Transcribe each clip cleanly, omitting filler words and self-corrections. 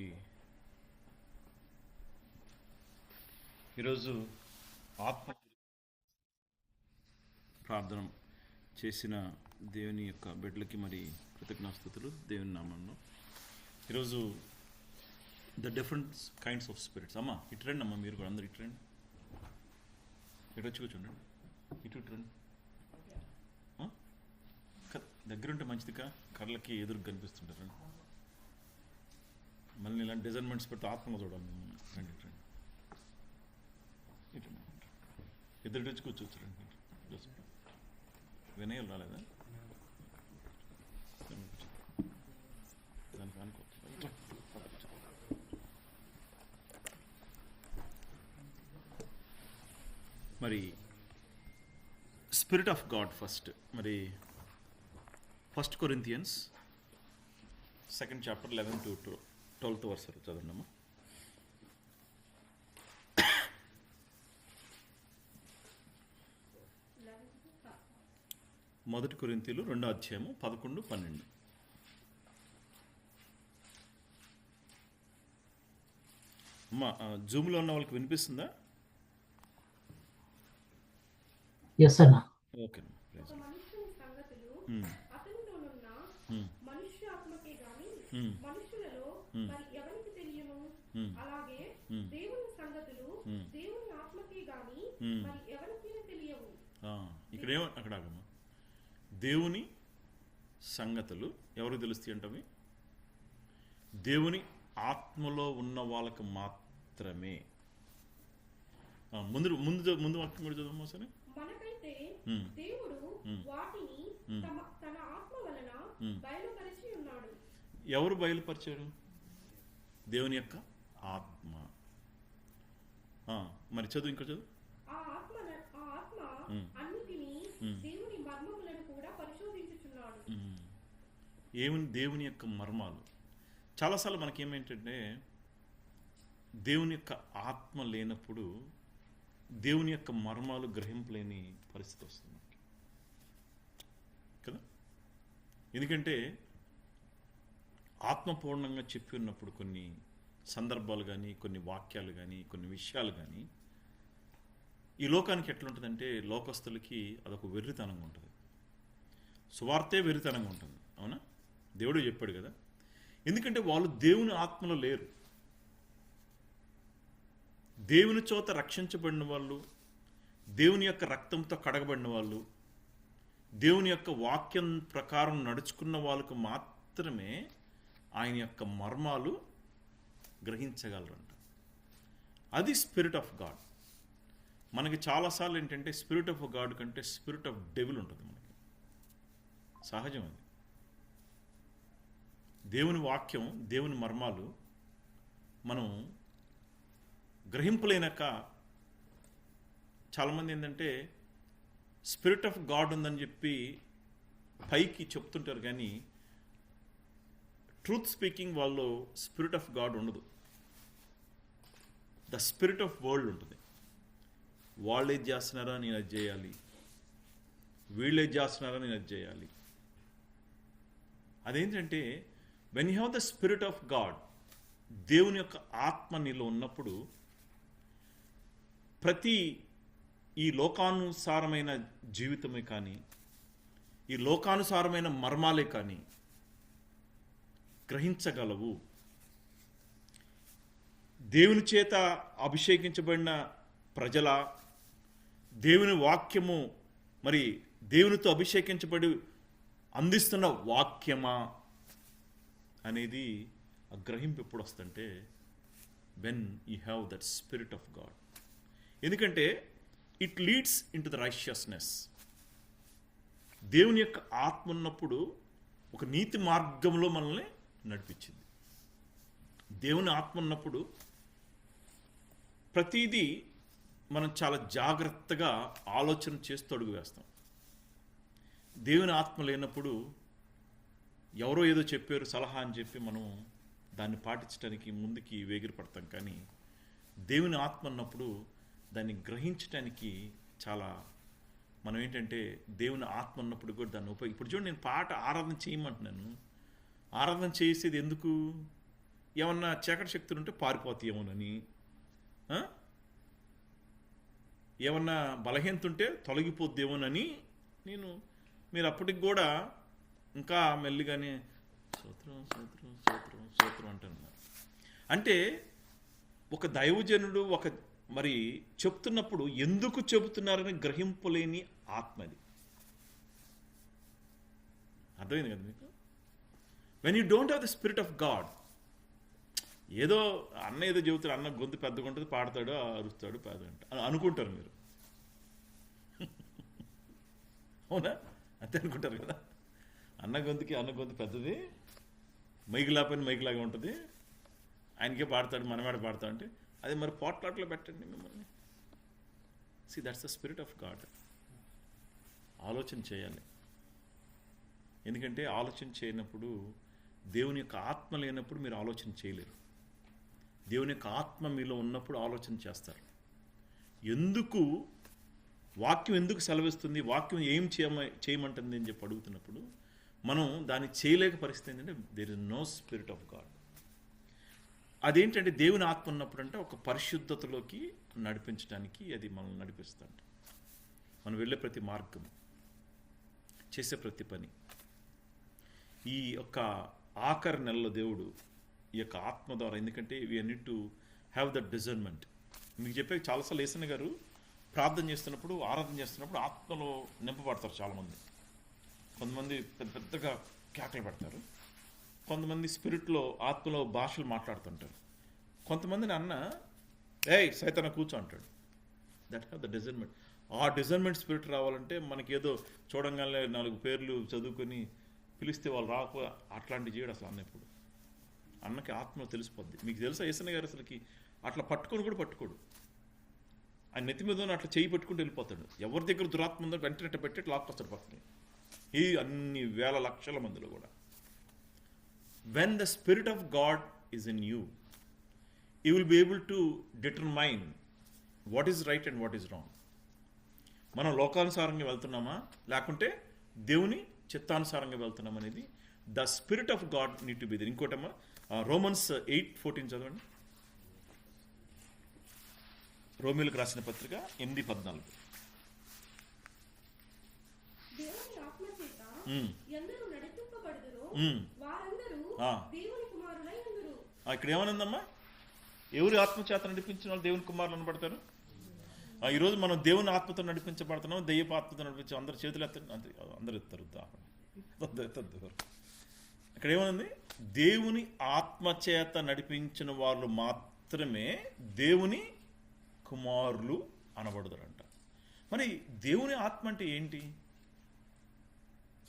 అందరికీ ఈరోజు ఆత్మ ప్రార్థన చేసిన దేవుని యొక్క బిడ్డలకి మరి కృతజ్ఞాస్తుతులు దేవుని నామంలో. ఈరోజు the different kinds of spirits. అమ్మ ఇటు రండి అమ్మ, మీరు కూడా అందరు ఇటు రండి, ఇటు వచ్చి కూర్చోండి, ఇటు రండి. దగ్గరుంటే మంచిదిగా, కళ్ళకి ఎదురు కనిపిస్తుంటారు. మళ్ళీ ఇలాంటి డిజైన్మెంట్స్ పెడితే ఆత్మగా చూడాలి. రండి రండి, ఇటు ఇద్దరు వచ్చి కూర్చోవచ్చు. రండి, వినయాలు రాలేదా? దానికి అనుకోవచ్చు. మరి స్పిరిట్ ఆఫ్ గాడ్ ఫస్ట్, మరి 1 Corinthians 2nd chapter 11 to 12th verse చదవండమ్మా. మొదటి కొరింథీయులు 2వ అధ్యాయము 11, 12. అమ్మా జూమ్లో ఉన్న వాళ్ళకి వినిపిస్తుందా? ఎస్ అన్న. ఓకే. ఇక్కడ ఏమో అక్కడ ఆగమ్మా. దేవుని సంగతులు ఎవరికి తెలుస్తాయి అంటవి? దేవుని ఆత్మలో ఉన్న వాళ్ళకి మాత్రమే. ముందు ముందు ముందు వాక్యం కూడా చదవమ్మా సరే. మనకైతే దేవుడు వాటిని తన ఆత్మ వలన బయలుపరిచి ఉన్నాడు. ఎవరు బయలుపరిచారు? దేవుని యొక్క ఆత్మ. మరి చదువు, ఇంకా చదువు. ఆ ఆత్మ అన్నిటినీ దేవుని మర్మములను కూడా పరిశోధించుచున్నాడు. ఏమని? దేవుని యొక్క మర్మాలు. చాలాసార్లు మనకేమేంటంటే దేవుని యొక్క ఆత్మ లేనప్పుడు దేవుని యొక్క మర్మాలు గ్రహింపలేని పరిస్థితి వస్తుంది కదా. ఎందుకంటే ఆత్మపూర్ణంగా చెప్పి ఉన్నప్పుడు కొన్ని సందర్భాలు కానీ, కొన్ని వాక్యాలు కానీ, కొన్ని విషయాలు కానీ ఈ లోకానికి ఎట్లుంటుందంటే లోకస్తులకి అదొక వెర్రితనంగా ఉంటుంది. సువార్తే వెర్రితనంగా ఉంటుంది. అవునా? దేవుడు చెప్పాడు కదా. ఎందుకంటే వాళ్ళు దేవుని ఆత్మలో లేరు. దేవుని చోత రక్షించబడిన వాళ్ళు, దేవుని యొక్క రక్తంతో కడగబడిన వాళ్ళు, దేవుని యొక్క వాక్యం ప్రకారం నడుచుకున్న వాళ్ళకు మాత్రమే ఆయన యొక్క మర్మాలు గ్రహించగలరంట. అది స్పిరిట్ ఆఫ్ గాడ్. మనకి చాలాసార్లు ఏంటంటే స్పిరిట్ ఆఫ్ గాడ్ కంటే స్పిరిట్ ఆఫ్ డెవిల్ ఉంటుంది మనకి. సహజం అది. దేవుని వాక్యం, దేవుని మర్మాలు మనం గ్రహింపలేనాక చాలామంది ఏంటంటే స్పిరిట్ ఆఫ్ గాడ్ ఉందని చెప్పి పైకి చెప్తుంటారు, కానీ ట్రూత్ స్పీకింగ్ వాళ్ళు స్పిరిట్ ఆఫ్ గాడ్ ఉండదు. ద స్పిరిట్ ఆఫ్ వరల్డ్ ఉంటుంది. వాళ్ళు ఏది చేస్తున్నారా నేను అది చేయాలి, వీళ్ళు ఏది చేస్తున్నారా నేను అది చేయాలి. అదేంటంటే when you have the spirit of God, దేవుని యొక్క ఆత్మ నీలో ఉన్నప్పుడు ప్రతి ఈ లోకానుసారమైన జీవితమే కానీ, ఈ లోకానుసారమైన మర్మాలే కానీ గ్రహించగలవు. దేవుని చేత అభిషేకించబడిన ప్రజల, దేవుని వాక్యము మరి దేవునితో అభిషేకించబడి అందిస్తున్న వాక్యమా అనేది ఆ గ్రహింపు ఎప్పుడు వస్తుంటే when you have that spirit of God. ఎందుకంటే it leads in to the righteousness. దేవుని యొక్క ఆత్మ ఉన్నప్పుడు ఒక నీతి మార్గంలో మనల్ని నడిపించింది. దేవుని ఆత్మ ఉన్నప్పుడు ప్రతిదీ మనం చాలా జాగ్రత్తగా ఆలోచన చేస్తూ అడుగు వేస్తాం. దేవుని ఆత్మ లేనప్పుడు ఎవరో ఏదో చెప్పారు సలహా అని చెప్పి మనం దాన్ని పాటించడానికి ముందుకి వేగిరి పడతాం. కానీ దేవుని ఆత్మ ఉన్నప్పుడు దాన్ని గ్రహించడానికి చాలా మనం ఏంటంటే దేవుని ఆత్మ ఉన్నప్పుడు కూడా దాన్ని ఇప్పుడు చూడండి, నేను పాట ఆరాధన చేయమంటున్నాను. ఆరాధన చేసేది ఎందుకు? ఏమన్నా చీకటి శక్తులు ఉంటే పారిపోతాయేమోనని, ఏమన్నా బలహీనత ఉంటే తొలగిపోద్దేమోనని మీరు అప్పటికి కూడా ఇంకా మెల్లిగానే స్తోత్రం స్తోత్రం స్తోత్రం స్తోత్రం అంటున్నారు. అంటే ఒక దైవజనుడు మరి చెప్తున్నప్పుడు ఎందుకు చెబుతున్నారని గ్రహింపులేని ఆత్మది. అర్థమైంది కదా మీకు? When you don't have the spirit of God, ఏదో ఏదో చెబుతాడు, అన్న గొంతు పెద్దగా ఉంటుంది, పాడతాడు, అరుస్తాడు, అని అనుకుంటారు మీరు. అవునా? అంతే అనుకుంటారు కదా. అన్న గొంతు పెద్దది, మైకులాగా ఉంటుంది, ఆయనకే పాడతాడు, మనమేడ పాడతాడు అంటే అది మరి పోట్లాట్లో పెట్టండి మిమ్మల్ని. See that's the spirit of God. ఆలోచన చేయాలి. ఎందుకంటే ఆలోచన చేయనప్పుడు, దేవుని యొక్క ఆత్మ లేనప్పుడు మీరు ఆలోచన చేయలేరు. దేవుని యొక్క ఆత్మ మీలో ఉన్నప్పుడు ఆలోచన చేస్తారు. వాక్యం ఎందుకు సెలవిస్తుంది, వాక్యం ఏం చేయమంటుంది అని చెప్పి అడుగుతున్నప్పుడు మనం దాన్ని చేయలేక పరిస్థితి ఏంటంటే there is no spirit of God. అదేంటంటే దేవుని ఆత్మ ఉన్నప్పుడు అంటే ఒక పరిశుద్ధతలోకి నడిపించడానికి అది మనల్ని నడిపిస్తుంది. మనం వెళ్ళే ప్రతి మార్గం, చేసే ప్రతి పని, ఈ యొక్క ఆఖరి నెలలో దేవుడు ఈ యొక్క ఆత్మ ద్వారా, ఎందుకంటే we need to have that discernment. మీకు చెప్పే చాలాసార్లు యేసయ్య గారు ప్రార్థన చేస్తున్నప్పుడు, ఆరాధన చేస్తున్నప్పుడు ఆత్మలో నింపబడతారు చాలామంది. కొంతమంది పెద్దగా కేకలు పెడతారు, కొంతమంది స్పిరిట్లో ఆత్మలో భాషలు మాట్లాడుతుంటారు, కొంతమందిని ఏయ్ సైతాన కూర్చో అంటాడు. That have the discernment. ఆ డిజర్న్మెంట్ స్పిరిట్ రావాలంటే మనకి ఏదో చూడంగానే 4 పేర్లు చదువుకొని పిలిస్తే వాళ్ళు రాకపో అట్లాంటివి చేయడు అసలు. ఎప్పుడు అన్నకి ఆత్మ తెలిసిపోద్ది. మీకు తెలుసా యేసయ్య గారు అసలుకి అట్లా పట్టుకోడు. ఆయన నెత్తి మీద అట్లా చేయి పట్టుకుంటూ వెళ్ళిపోతాడు. ఎవరి దగ్గర దురాత్మ ఉందో వెంటనే పెట్టి లాక్కొస్తాడు పక్కనే. ఈ అన్ని వేల లక్షల మందిలో కూడా when the spirit of God is in you will be able to determine what is right and what is wrong. మనం లోకానుసారంగా వెళ్తున్నామా లేకుంటే దేవుని చిత్తానుసారంగా వెళ్తున్నాం అనేది the spirit of God need to be there. ఇంకోటమ్మా రోమన్స్ 8:14 చదవండి. రోమిలకు రాసిన పత్రిక 8:14. దేవుని ఆత్మ చేత ఎందరూ నడిపింపబడుదురో వారందరూ దేవుని కుమారులై ఉందురు. ఇక్కడ ఏమనుందమ్మా? ఎవరి ఆత్మ చేత నడిపించిన వాళ్ళు దేవుని కుమారులు అనబడతారు. ఈరోజు మనం దేవుని ఆత్మతో నడిపించబడుతున్నాం, దెయ్యపు ఆత్మతో నడిపించి అందరు చేతులు ఎత్తండి, అందరు ఎత్తారు. ఇక్కడ ఏమనుంది? దేవుని ఆత్మ చేత నడిపించిన వాళ్ళు మాత్రమే దేవుని కుమారులు అనబడతారంట. మరి దేవుని ఆత్మ అంటే ఏంటి?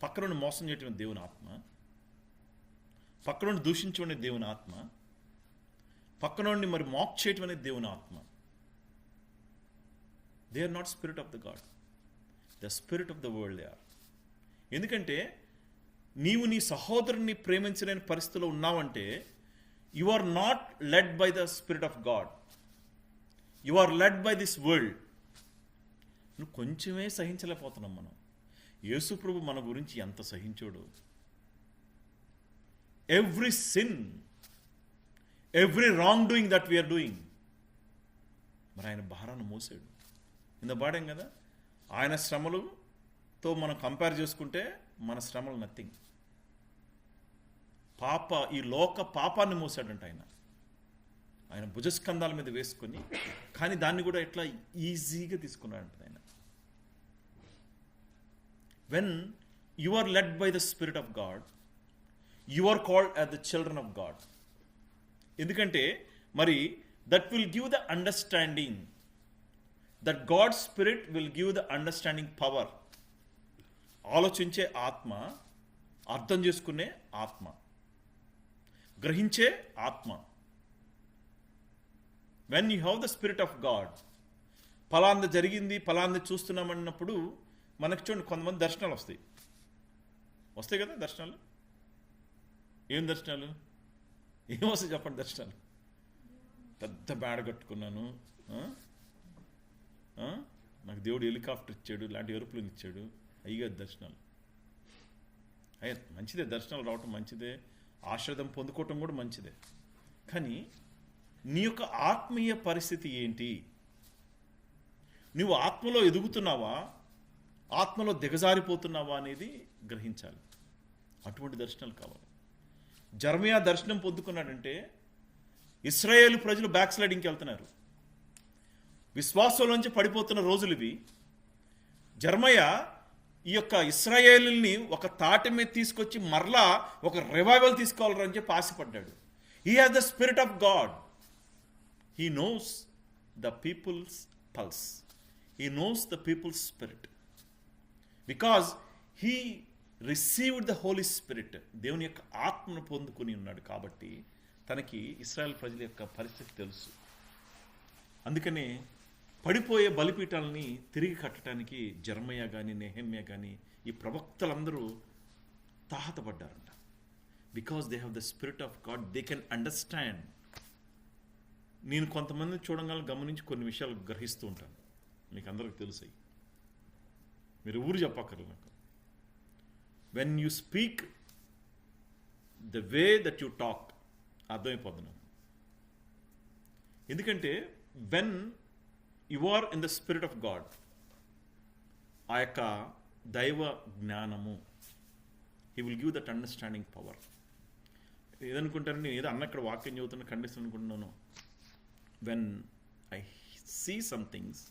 పక్క నుండి మోసం చేయటం దేవుని ఆత్మ, పక్క నుండి దూషించడం దేవుని ఆత్మ, పక్క నుండి మరి మాక్ చేయటం అనేది దేవుని ఆత్మ. They are not spirit of the God, the spirit of the world they are. ఎందుకంటే నీవు నీ సహోదరుని ప్రేమించలేని పరిస్థితిలో ఉన్నావంటే you are not led by the spirit of God, you are led by this world. నువ్వు కొంచెమే సహించలేకపోతున్నాం మనం. యేసు ప్రభు మన గురించి ఎంత సహించాడు. Every sin, every wrong doing that we're doing, మరి ఆయన భారాన్ని మోసాడు. ఇంత పాడాం కదా, ఆయన శ్రమలతో మనం కంపేర్ చేసుకుంటే మన శ్రమలు నథింగ్. ఈ లోక పాపాన్ని మోసాడంట ఆయన భుజస్కంధాల మీద వేసుకొని, కానీ దాన్ని కూడా ఎట్లా ఈజీగా తీసుకున్నాడంట ఆయన. When you are led by the spirit of God, you are called as the children of God. ఎందుకంటే మరి that will give the understanding, that God spirit will give the understanding power. ఆలోచించే ఆత్మ, అర్థం చేసుకునే ఆత్మ, గ్రహించే ఆత్మ. When you have the spirit of God, ఫలాంది జరిగింది, ఫలాంది చూస్తున్నామన్నప్పుడు మనకు చూడండి కొంతమంది దర్శనాలు వస్తాయి కదా. దర్శనాలు ఏం దర్శనాలు? ఏమొస్తాయి చెప్పండి దర్శనాలు? పెద్ద బ్యాడ్ కట్టుకున్నాను, నాకు దేవుడు హెలికాప్టర్ ఇచ్చాడు, ఇలాంటి ఎరుపులను ఇచ్చాడు, అయ్యగా దర్శనాలు. మంచిదే, దర్శనాలు రావటం మంచిదే, ఆశీర్వాదం పొందుకోవటం కూడా మంచిదే. కానీ నీ యొక్క ఆత్మీయ పరిస్థితి ఏంటి? నువ్వు ఆత్మలో ఎదుగుతున్నావా, ఆత్మలో దిగజారిపోతున్నావా అనేది గ్రహించాలి. అటువంటి దర్శనాలు కావాలి. జెరమయా దర్శనం పొందుకున్నాడంటే ఇశ్రాయేలు ప్రజలు బ్యాక్ స్లైడింగ్కి వెళ్తున్నారు, విశ్వాసంలోంచి పడిపోతున్న రోజులు ఇవి. జెరమయా ఈ యొక్క ఇశ్రాయేలుని ఒక తాటి మీద తీసుకొచ్చి మరలా ఒక రివైవల్ తీసుకోవాలని చెప్పి ఆశపడ్డాడు. He has the spirit of God. He knows the people's pulse. He knows the people's spirit because he received the holy spirit. దేవుని యొక్క ఆత్మను పొందుకుని ఉన్నాడు కాబట్టి తనకి ఇశ్రాయేల్ ప్రజల యొక్క పరిస్థితి తెలుసు. అందుకనే పడిపోయే బలిపీఠాలని తిరిగి కట్టడానికి జెరమయా కానీ నెహెమ్యా కానీ ఈ ప్రవక్తలందరూ తాహతపడ్డారంట. Because they have the spirit of God, they can understand. నేను కొంతమందిని చూడగానే గమనించి కొన్ని విషయాలు గ్రహిస్తూ ఉంటాను, మీకు అందరికి తెలుసాయి, మీరు ఊరు చెప్పక్కర్లేదు నాకు. When you speak the way that you talk అర్థమైపోద్ది నాకు. ఎందుకంటే when you are in the spirit of God, ఆ యొక్క దైవ జ్ఞానము, he will give that understanding power. ఏదనుకుంటారు, నేను ఏదో అన్న ఇక్కడ వాక్యం చదువుతున్న ఖండిస్తాను అనుకుంటున్నాను. When I see some things,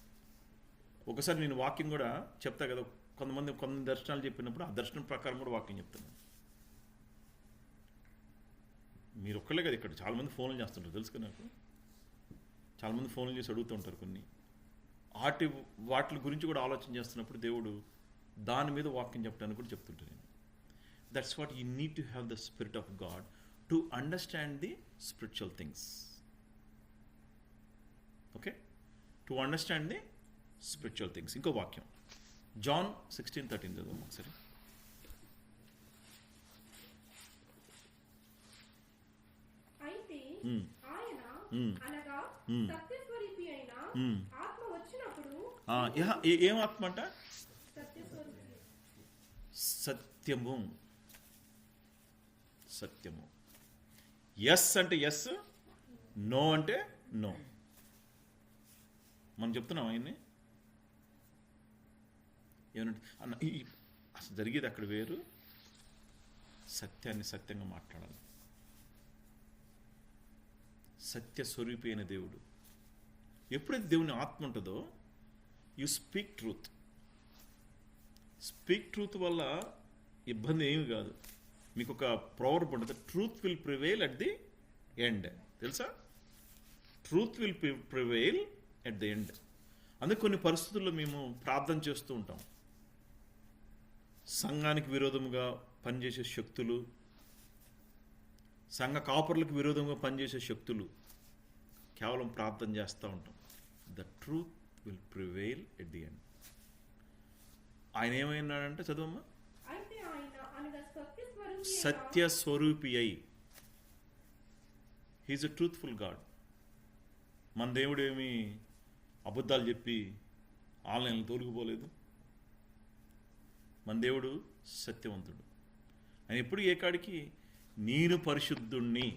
ఒకసారి నేను వాక్యం కూడా చెప్తా కదా, కొన్ని దర్శనాలు చెప్పినప్పుడు ఆ దర్శనం ప్రకారం కూడా వాక్యం చెప్తున్నాను. మీరు ఒక్కలే కదా ఇక్కడ, చాలామంది ఫోన్లు చేస్తుంటారు తెలుసు కదా నాకు. చాలామంది ఫోన్లు చేసి అడుగుతూ ఉంటారు కొన్ని వాటి గురించి కూడా ఆలోచన చేస్తున్నప్పుడు దేవుడు దాని మీద వాక్యం చెప్పడానికి కూడా చెప్తుంటాను నేను. That's what you need to have the spirit of God to understand the spiritual things. Okay, to understand the spiritual things. ఇంకో వాక్యం జాన్ 16:13 చదువు ఒకసారి. అయితే ఆయన అనగా సత్యస్వరూపి అయిన ఆత్మ వచ్చినప్పుడు, ఏం ఆత్మ అంట? సత్యము. సత్యము. ఎస్ అంటే ఎస్, నో అంటే నో. మనం చెప్తున్నాం ఆయన్ని ఏమంటే అన్న అసలు జరిగేది అక్కడ వేరు, సత్యాన్ని సత్యంగా మాట్లాడాలి. సత్య స్వరూపి అయిన దేవుడు. ఎప్పుడైతే దేవుని ఆత్మ ఉంటుందో you speak truth. Speak truth వల్ల ఇబ్బంది ఏమి కాదు. మీకు ఒక ప్రవర్బ్ ఉంటుంది, truth will prevail at the end. తెలుసా? Truth will prevail at the end. అందుకే కొన్ని పరిస్థితుల్లో మేము ప్రార్థన చేస్తూ ఉంటాం. సంఘానికి విరోధంగా పనిచేసే శక్తులు, సంఘ కాపర్లకు విరోధంగా పనిచేసే శక్తులు, కేవలం ప్రార్థన చేస్తూ ఉంటాం. The truth will prevail at the end. ఆయన ఏమైనాడంటే చదువమ్మా, సత్య స్వరూపి అయి. He's a truthful God. మన దేవుడు ఏమి అబద్ధాలు చెప్పి ఆన్లైన్లో తోలుకుపోలేదు. మన దేవుడు సత్యవంతుడు. ఆయన ఎప్పుడు ఏ కాడికి, నేను పరిశుద్ధుణ్ణి,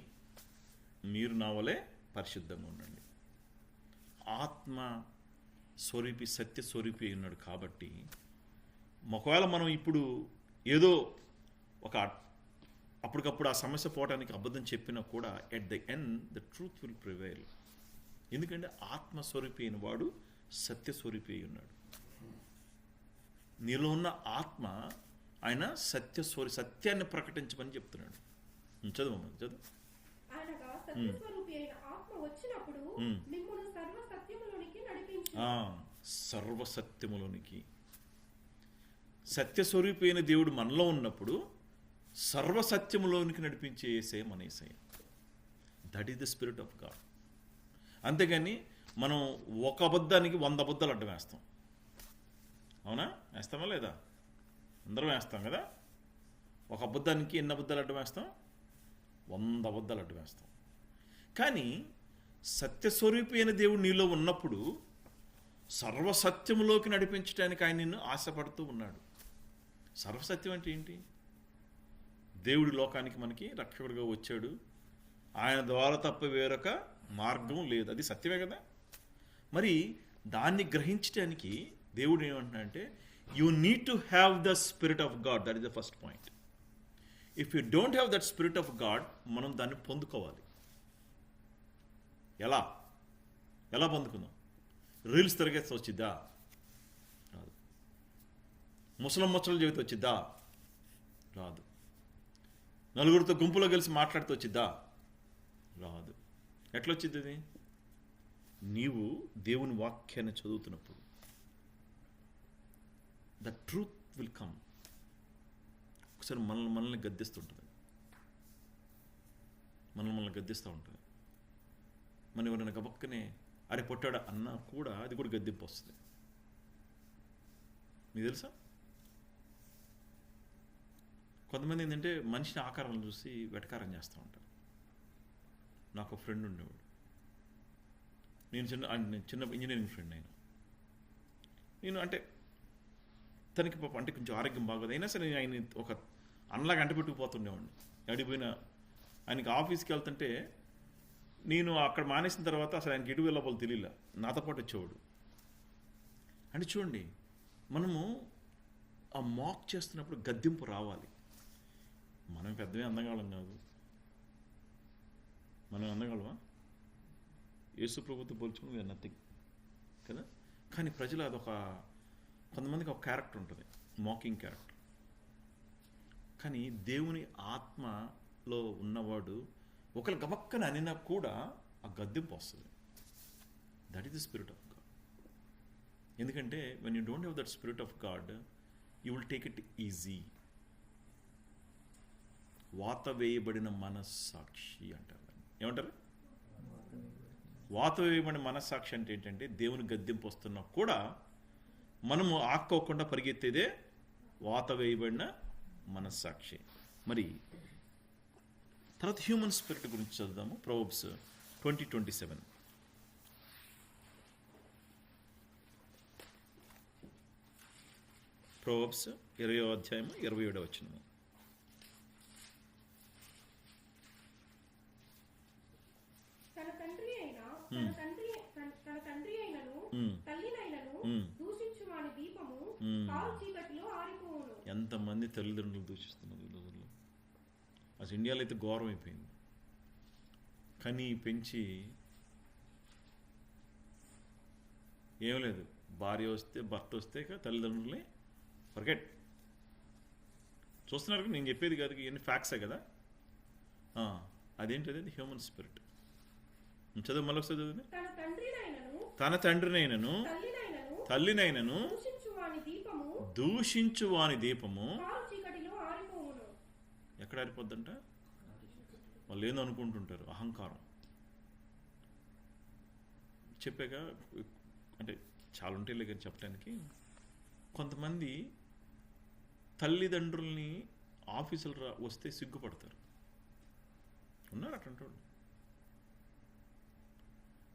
మీరు నా వలె పరిశుద్ధంగా ఉండండి. ఆత్మ స్వరూపి, సత్య స్వరూపి ఉన్నాడు కాబట్టి ఒకవేళ మనం ఇప్పుడు ఏదో ఒక అప్పటికప్పుడు ఆ సమస్య పోవడానికి అబద్ధం చెప్పినా కూడా at the end the truth will prevail. ఎందుకంటే ఆత్మస్వరూపి అయిన వాడు సత్యస్వరూపి అయి ఉన్నాడు. నీలో ఉన్న ఆత్మ ఆయన సత్యాన్ని ప్రకటించమని చెప్తున్నాడు. చదువు చదువు. సర్వసత్యములోనికి. సత్యస్వరూపి అయిన దేవుడు మనలో ఉన్నప్పుడు సర్వసత్యములోనికి నడిపించే యేసయ్య మన Yesayya. That is the spirit of God. అంతేగాని మనం ఒక అబద్ధానికి 100 అబద్ధాలు అడ్డం వేస్తాం. అవునా? వేస్తామా లేదా? అందరం వేస్తాం కదా. ఒక అబద్ధానికి ఎన్ని అబద్ధాలు అడ్డం వేస్తాం? 100 అబద్ధాలు అడ్డం వేస్తాం. కానీ సత్యస్వరూపి అయిన దేవుడు నీలో ఉన్నప్పుడు సర్వసత్యములోకి నడిపించడానికి ఆయన నిన్ను ఆశపడుతూ ఉన్నాడు. సర్వసత్యం అంటే ఏంటి? దేవుడి లోకానికి మనకి రక్షకుడిగా వచ్చాడు. ఆయన ద్వారా తప్ప వేరొక మార్గం లేదు. అది సత్యమే కదా. మరి దాన్ని గ్రహించడానికి దేవుడు ఏమంటున్నాడంటే you need to have the spirit of God. That is the first point. If you don't have that spirit of God, మనం దాన్ని పొందుకోవాలి. ఎలా ఎలా పొందుకుందాం? రీల్స్ తిరిగేస్తే వచ్చిద్దా? రాదు. ముసలం చెబితే వచ్చిద్దా? రాదు. నలుగురితో గుంపులో కలిసి మాట్లాడితే వచ్చిద్దా? రాదు. ఎట్లొచ్చిద్ది అది? నీవు దేవుని వాక్యాన్ని చదువుతున్నప్పుడు ద ట్రూత్ విల్ కమ్. ఒకసారి మనల్ని గద్దిస్తుంటుంది, మనల్ని గద్దిస్తూ ఉంటుంది. మనం ఎవరైనా గబక్కనే అరే పొట్టాడా అన్నా కూడా అది కూడా గద్దింపు వస్తుంది. మీకు తెలుసా? కొంతమంది ఏంటంటే మనిషిని ఆకారాలను చూసి వెటకారం చేస్తూ ఉంటారు. నాకు ఒక ఫ్రెండ్ ఉండేవాడు. నేను చిన్న ఇంజనీరింగ్ ఫ్రెండ్. నేను అంటే తనకి పాప అంటే కొంచెం ఆరోగ్యం బాగోదు, అయినా సరే ఆయన ఒక అన్నలాగా అంటపెట్టుకుపోతుండేవాడిని. అడిగిపోయిన ఆయనకి ఆఫీస్కి వెళ్తుంటే నేను అక్కడ మానేసిన తర్వాత అసలు ఆయనకి ఎటు వెళ్ళబోలు తెలియలే, నాతో పాటు వచ్చేవాడు. అంటే చూడండి, మనము ఆ మాక్ చేస్తున్నప్పుడు గద్దింపు రావాలి. మనం పెద్దమే అందగాళ్ళం కాదు. మనం అందగాళ్ళమా? యేసు ప్రభుతో పోల్చుకుని వీఆర్ నథింగ్ కదా. కానీ ప్రజలు అదొక కొంతమందికి ఒక క్యారెక్టర్ ఉంటుంది, మాకింగ్ క్యారెక్టర్. కానీ దేవుని ఆత్మలో ఉన్నవాడు ఒకరు గబక్కన అనినా కూడా ఆ గద్దింపు వస్తుంది. That is the spirit of God. ఎందుకంటే when you don't have that spirit of God, you will take it easy. వాత వేయబడిన మనస్సాక్షి అంటారు. ఏమంటారు? వాత వేయబడిన మనస్సాక్షి అంటే ఏంటంటే దేవుని గద్దింపు వస్తున్నా కూడా మనము ఆక్కోకుండా పరిగెత్తేదే వాత వేయబడిన మనస్సాక్షి. మరి తర్వాత హ్యూమన్ స్పిరిట్ గురించి చదువుదాము. ప్రొవర్బ్స్ 20:27. ప్రొవర్బ్స్ 20వ అధ్యాయము 27వ వచనము. తన తండ్రి అయినను తల్లినైనను దూషించు వాని దీపము కారు చీకటిలో ఆరిపోవును. ఎంతమంది తల్లిదండ్రులు దూషిస్తున్నారు ఈ రోజుల్లో. అసలు ఇండియాలో అయితే ఘోరం అయిపోయింది. కానీ పెంచి ఏం లేదు, భార్య వస్తే భర్త వస్తే తల్లిదండ్రులే ఫర్గెట్. చూస్తున్నారు కదా, నేను చెప్పేది కాదు, ఇవన్నీ ఫ్యాక్ట్సే కదా. అదేంటి? అది హ్యూమన్ స్పిరిట్. చదువు, మళ్ళీ ఒకసారి చదువు. తన తండ్రినైనను తల్లినైనను దూషించు వాని దీపము ఎక్కడ ఆరిపోద్దంట? వాళ్ళు ఏందో అనుకుంటుంటారు, అహంకారం. చెప్పాక అంటే చాలా ఉంటాయి కానీ చెప్పడానికి. కొంతమంది తల్లిదండ్రుల్ని ఆఫీసులు వస్తే సిగ్గుపడతారు. ఉన్నారు అటువంటి వాళ్ళు.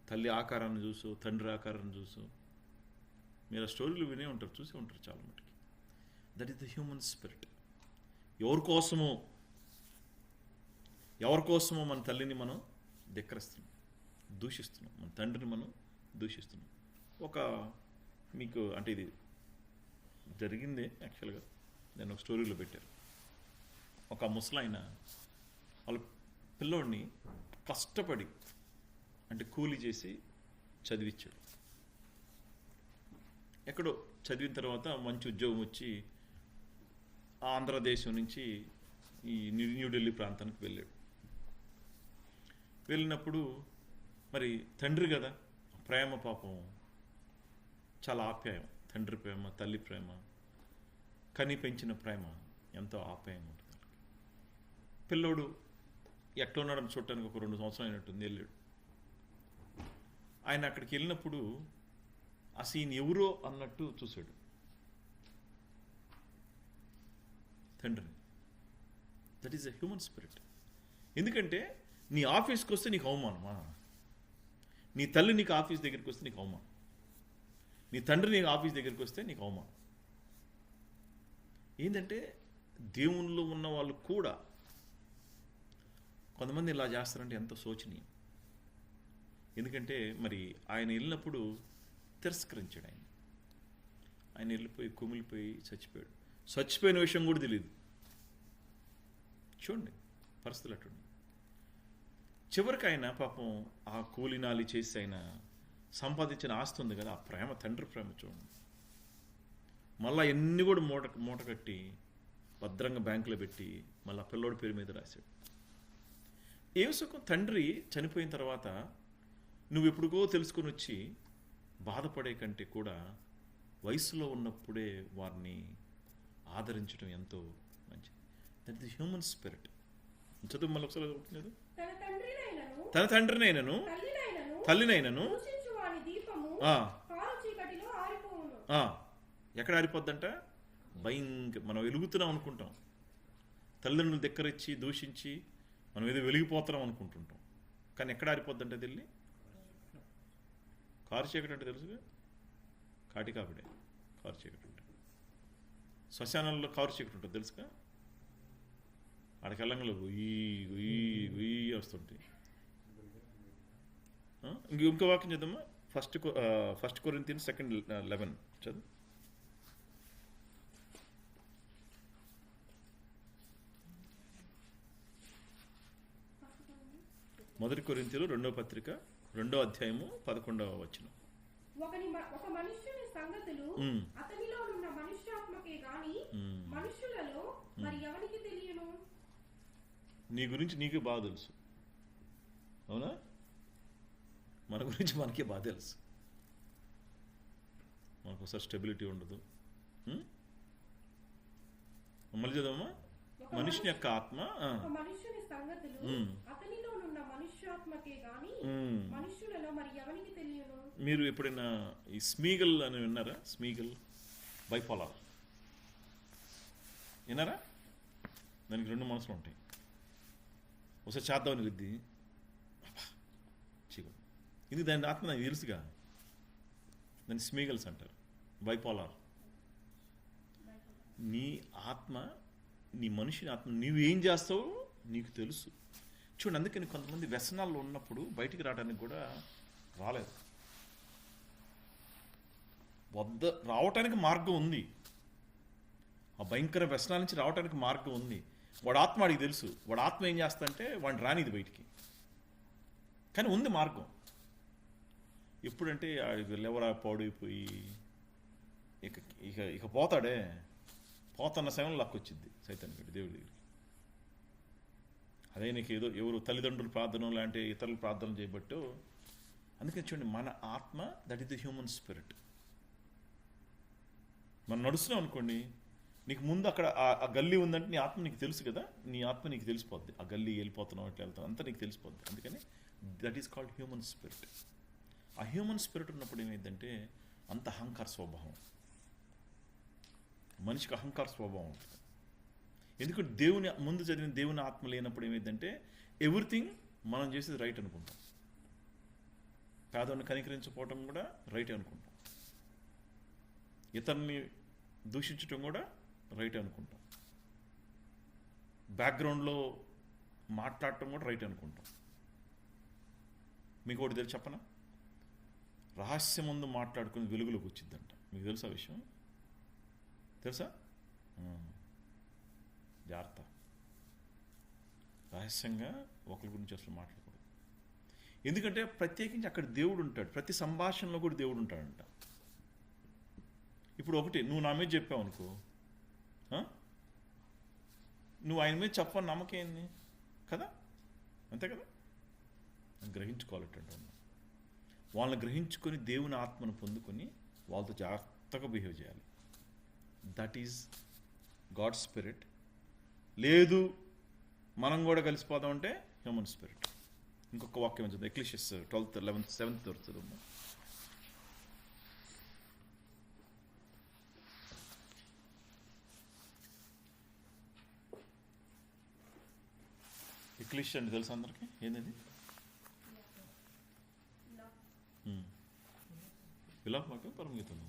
తల్లి ఆకారాన్ని చూసు, తండ్రి ఆకారాన్ని చూసు, మీరు ఆ స్టోరీలు వినే ఉంటారు, చూసే ఉంటారు చాలా మటుకి. That is the human spirit. ఎవరి కోసమో మన తల్లిని మనం ధిక్కరిస్తున్నాం, దూషిస్తున్నాం, మన తండ్రిని మనం దూషిస్తున్నాం. మీకు అంటే ఇది జరిగిందే యాక్చువల్గా. నేను ఒక స్టోరీలో పెట్టారు. ఒక ముసలాయన వాళ్ళ పిల్లోడిని కష్టపడి అంటే కూలి చేసి చదివించాడు. ఎక్కడో చదివిన తర్వాత మంచి ఉద్యోగం వచ్చి ఆంధ్రదేశం నుంచి ఈ న్యూఢిల్లీ ప్రాంతానికి వెళ్ళాడు. వెళ్ళినప్పుడు మరి తండ్రి కదా, ప్రేమ పాపం చాలా ఆప్యాయం. తండ్రి ప్రేమ, తల్లి ప్రేమ, కని పెంచిన ప్రేమ ఎంతో ఆప్యాయం ఉంటుంది. పిల్లోడు ఎట్లా ఉన్నాడని చూడటానికి ఒక 2 సంవత్సరాలు అయినట్టుంది వెళ్ళాడు. ఆయన అక్కడికి వెళ్ళినప్పుడు అసలు ఈయన ఎవరో అన్నట్టు చూశాడు తండ్రిని. That is a human spirit. ఎందుకంటే నీ ఆఫీస్కి వస్తే నీకు అవమానమా? నీ తల్లి నీకు ఆఫీస్ దగ్గరికి వస్తే నీకు అవమానం. నీ తండ్రి నీకు ఆఫీస్ దగ్గరికి వస్తే నీకు అవమానం. ఏంటంటే దేవునిలో ఉన్న వాళ్ళు కూడా కొంతమంది ఇలా చేస్తారంటే ఎంతో శోచనీయం. ఎందుకంటే మరి ఆయన వెళ్ళినప్పుడు తిరస్కరించాడు. ఆయన వెళ్ళిపోయి కుమిలిపోయి చచ్చిపోయాడు. చచ్చిపోయిన విషయం కూడా తెలియదు. చూడండి పరిస్థితులు అట్టుండి. చివరికి ఆయన పాపం ఆ కూలినాలి చేసి ఆయన సంపాదించిన ఆస్తి ఉంది కదా, ఆ ప్రేమ, తండ్రి ప్రేమ చూడండి. మళ్ళీ ఎన్ని కూడా మూట కట్టి భద్రంగా బ్యాంకులో పెట్టి మళ్ళీ పిల్లోడి పేరు మీద రాశాడు. ఏం సుఖం, తండ్రి చనిపోయిన తర్వాత నువ్వు ఎప్పుడుగో తెలుసుకొని వచ్చి బాధపడే కంటే కూడా వయసులో ఉన్నప్పుడే వారిని ఆదరించడం ఎంతో మంచిది. That is human spirit. చదువు మళ్ళీ ఒకసారి చదువుతున్నది. తన తండ్రినైనను తల్లినైనను ఎక్కడ ఆరిపోద్దంట? మనం వెలుగుతున్నాం అనుకుంటాం, తల్లిదండ్రులు దగ్గరిచ్చి దూషించి మనం ఏదో వెలిగిపోతున్నాం అనుకుంటుంటాం. కానీ ఎక్కడ ఆరిపోద్దంటే తెలియ కారు చీకటి అంటే తెలుసుగా, కాటికాపిడే కారు చీకటి అంటే. శ్మశానంలో కారు చీకటి ఉంటుంది తెలుసుగా, ఆడికి వెళ్ళంగలో గొయ్యి గొయ్యి గొయ్యి వస్తుంటాయి. ఇంకో వాక్యం చదమ్మా, ఫస్ట్ కొరింథీయులు 2:11 చదువు. మొదటి కొరింథీయులు 2:2 ఒక మనుష్యుని సంగతులు అతనిలో ఉన్న మనుష్యాత్మకే గాని మనుషులలో మరి ఎవరికి తెలియను. నీ గురించి నీకే బాగా తెలుసు, అవునా? మన గురించి మనకే బాగా తెలుసు. మనకు ఒకసారి స్టెబిలిటీ ఉండదు. మళ్ళీ చదవమ్మా. మనుషుని యొక్క ఆత్మ మనుషుని సంగతులు అతనిలో ఉన్న మనుష్యాత్మకే గాని మనుషులలో మరి ఎవరికి తెలియను. మీరు ఎప్పుడైనా ఈ స్మీగల్ అని విన్నారా? స్మీగల్ బైపోలార్ విన్నారా? దానికి 2 మనసులు ఉంటాయి. ఒకసారి చేద్దామని విద్ది చీకటి, ఇది దాని ఆత్మ నాకు తెలుసుగా. దాన్ని స్మీగల్స్ అంటారు, బైపోలార్. నీ ఆత్మ, నీ మనిషిని ఆత్మ నువ్వేం చేస్తావో నీకు తెలుసు. చూడండి, అందుకని కొంతమంది వ్యసనాల్లో ఉన్నప్పుడు బయటికి రావడానికి కూడా రాలేదు. రావటానికి మార్గం ఉంది, ఆ భయంకర వ్యసనాల నుంచి రావటానికి మార్గం ఉంది. వాడు ఆత్మ వాడికి తెలుసు. వాడు ఆత్మ ఏం చేస్తాడంటే వాడిని రానిది బయటికి, కానీ ఉంది మార్గం. ఎప్పుడంటే లెవరా పాడైపోయి ఇక ఇక ఇక పోతాడే, పోతున్న సమయంలో లక్కొచ్చింది సైతానికి దేవుడి దగ్గరికి. అదే నీకు ఏదో ఎవరు తల్లిదండ్రుల ప్రార్థన లాంటి ఇతరుల ప్రార్థన చేయబట్టు. అందుకని చూడండి, మన ఆత్మ, that is the human spirit. మనం నడుస్తున్నాం అనుకోండి, నీకు ముందు అక్కడ ఆ గల్లీ ఉందంటే నీ ఆత్మ నీకు తెలుసు కదా, నీ ఆత్మ నీకు తెలిసిపోద్ది. ఆ గల్లీ వెళ్ళిపోతున్నావు, ఎట్లా వెళ్తావు అంతా నీకు తెలిసిపోద్ది. అందుకని that is called human spirit. ఆ హ్యూమన్ స్పిరిట్ ఉన్నప్పుడు ఏమైందంటే అంత అహంకార స్వభావం, మనిషికి అహంకార స్వభావం ఉంటుంది. ఎందుకంటే దేవుని ముందు చదివిన దేవుని ఆత్మ లేనప్పుడు ఏమైందంటే ఎవ్రీథింగ్ మనం చేసేది రైట్ అనుకుంటాం. పేదవాడిని కనికరించకపోవటం కూడా రైట్ అనుకుంటాం. ఇతరుని దూషించటం కూడా రైట్ అనుకుంటాం. బ్యాక్గ్రౌండ్లో మాట్లాడటం కూడా రైట్ అనుకుంటాం. మీకు ఒకటి తెలిసి చెప్పనా? రహస్యం ముందు మాట్లాడుకుని వెలుగులోకి వచ్చిందంట. మీకు తెలుసా విషయం? తెలుసా? జాగ్రత్త, రహస్యంగా ఒకరి గురించి అసలు మాట్లాడకూడదు. ఎందుకంటే ప్రత్యేకించి అక్కడ దేవుడు ఉంటాడు, ప్రతి సంభాషణలో కూడా దేవుడు ఉంటాడంట. ఇప్పుడు ఒకటి నువ్వు నా మీద చెప్పావు అనుకో, నువ్వు ఆయన మీద చెప్పని నమ్మకం ఏంది కదా, అంతే కదా? గ్రహించుకోవాలంటే వాళ్ళని గ్రహించుకొని దేవుని ఆత్మను పొందుకొని వాళ్ళతో జాగ్రత్తగా బిహేవ్ చేయాలి. That is God spirit. లేదు మనం కూడా కలిసిపోదాం అంటే హ్యూమన్ స్పిరిట్. ఇంకొక వాక్యం చదువు, ఎక్లీషియస్ 12:11-7 దొరుకుతుంది. ఎక్లీషియస్ అంటే తెలుసు అందరికీ ఏంది? విలాప వాక్యం, పరమగీతం.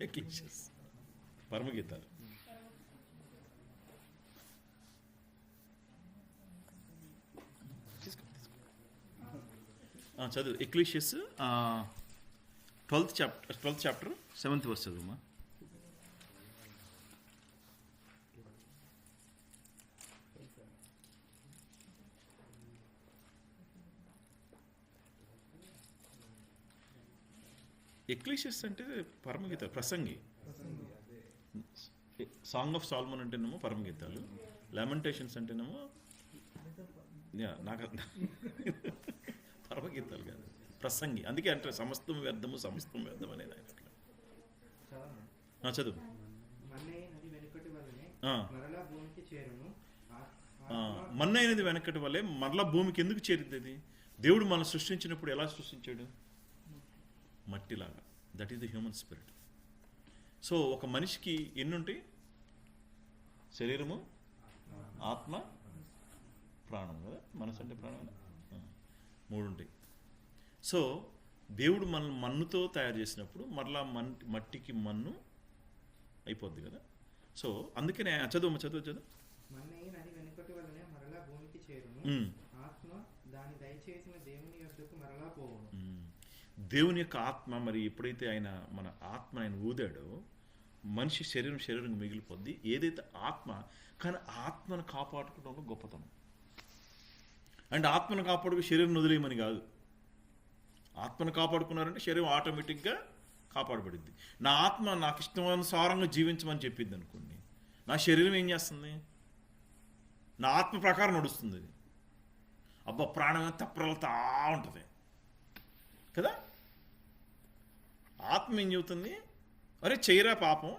ఎక్లీషియస్ పరమగీతాలు. చదువు ఎక్లీషియస్ 12th చాప్టర్ 7th వర్స్ చదువుమా. ఎక్లీషియస్ అంటే పరమగీత, ప్రసంగి. సాంగ్ ఆఫ్ సాల్మన్ అంటేనేమో పరమగీతాలు, లెమెంటేషన్స్ అంటేనేమో నాకు పరమగీతాలు కాదు, ప్రసంగి. అందుకే అంటే సమస్తం వ్యర్థము అనేది ఆయన అట్లా. చదువు. మన్న అయినది వెనకటి వల్లే మరలా భూమికి ఎందుకు చేరింది అది? దేవుడు మనం సృష్టించినప్పుడు ఎలా సృష్టించాడు? మట్టిలాగా. That is the human spirit. So ఒక మనిషికి ఎన్ని ఉంటాయి? శరీరము, ఆత్మ, ప్రాణం కదా. మనసు అంటే ప్రాణం కదా. 3 ఉంటాయి. సో దేవుడు మనల్ని మన్నుతో తయారు చేసినప్పుడు మరలా మట్టికి మన్ను అయిపోద్ది కదా. సో అందుకనే చదువు. దేవుని యొక్క ఆత్మ మరి ఎప్పుడైతే మన ఆత్మ ఆయన ఊదాడో మనిషి శరీరం మిగిలిపోద్ది. ఏదైతే ఆత్మ, కానీ ఆత్మను కాపాడుకోవడంలో గొప్పతనం. అంటే ఆత్మను కాపాడుకు శరీరం వదిలేయమని కాదు. ఆత్మను కాపాడుకున్నారంటే శరీరం ఆటోమేటిక్గా కాపాడబడింది. నా ఆత్మ నాకు ఇష్టానుసారంగా జీవించమని చెప్పింది అనుకోండి, నా శరీరం ఏం చేస్తుంది? నా ఆత్మ ప్రకారం నడుస్తుంది. అది అబ్బా ప్రాణం తప్పరలుతా ఉంటుంది కదా. ఆత్మ ఏం చెబుతుంది? అరే చేయరా పాపం.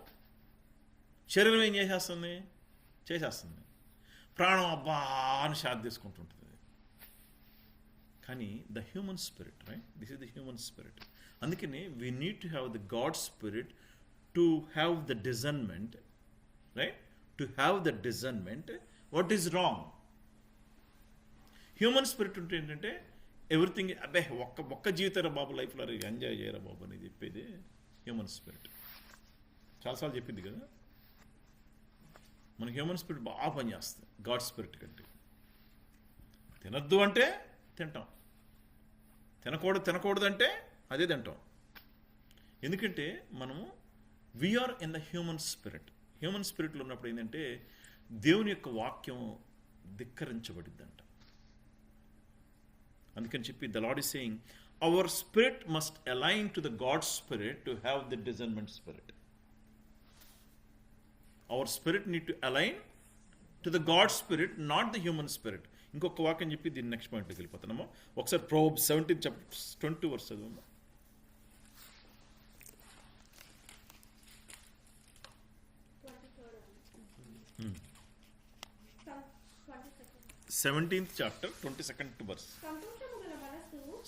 శరీరం ఏం చేసేస్తుంది. ప్రాణం అబ్బా అని షాద్ తీసుకుంటుంటుంది. కానీ the human spirit, right, this is the human spirit. అందుకని we need to have the God spirit to have the discernment, right, to have the discernment what is wrong. Human spirit ఉంటే ఏంటంటే ఎవ్రీథింగ్ అబ్బే ఒక్క జీవితారా బాబు, లైఫ్లో enjoy చేయరా బాబు అని చెప్పేది human spirit. చాలాసార్లు చెప్పింది కదా. మన హ్యూమన్ స్పిరిట్ బాగా పనిచేస్తుంది గాడ్ స్పిరిట్ కంటే. తినద్దు అంటే తింటాం, తినకూడదు అంటే అదే తింటాం. ఎందుకంటే మనము we're in the human spirit. Human స్పిరిట్లో ఉన్నప్పుడు ఏంటంటే దేవుని యొక్క వాక్యం ధిక్కరించబడిద్దంట. అందుకని చెప్పి the Lord is saying our spirit must align to the God spirit to have the discernment spirit. Our spirit need to align to the God spirit, not the human spirit. ఇంకొక వాక్యం చెప్పి దీన్ని నెక్స్ట్ పాయింట్కి వెళ్ళిపోతున్నాము. ఒకసారి Proverbs 17:20 verse చదువు. 17th chapter 22nd verse.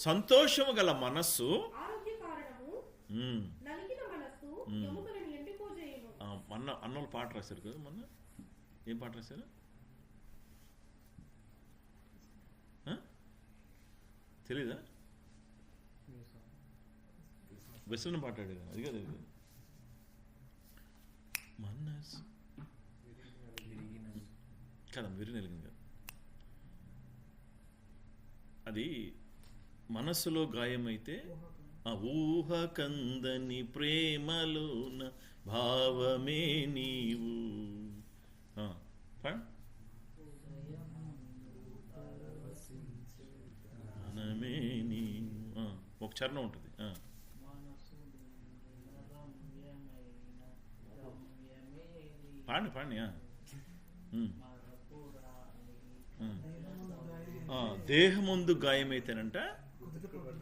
సంతోషము గల మనస్సు అన్నోళ్ళు పాట రాశారు కదా మొన్న. ఏం పాట రాశారు? తెలీదా? వెస్టర్న్ పాటాడు కదా, అది కదా. మనస్సు కదా, విరినెలిగింది కదా. అది మనస్సులో గాయమైతే ఆ ఊహ కందని ప్రేమలోన భావమే నీవు. మనమే నీవు ఒక చరణం ఉంటుంది. పాండి దేహముందు గాయమైతేనంట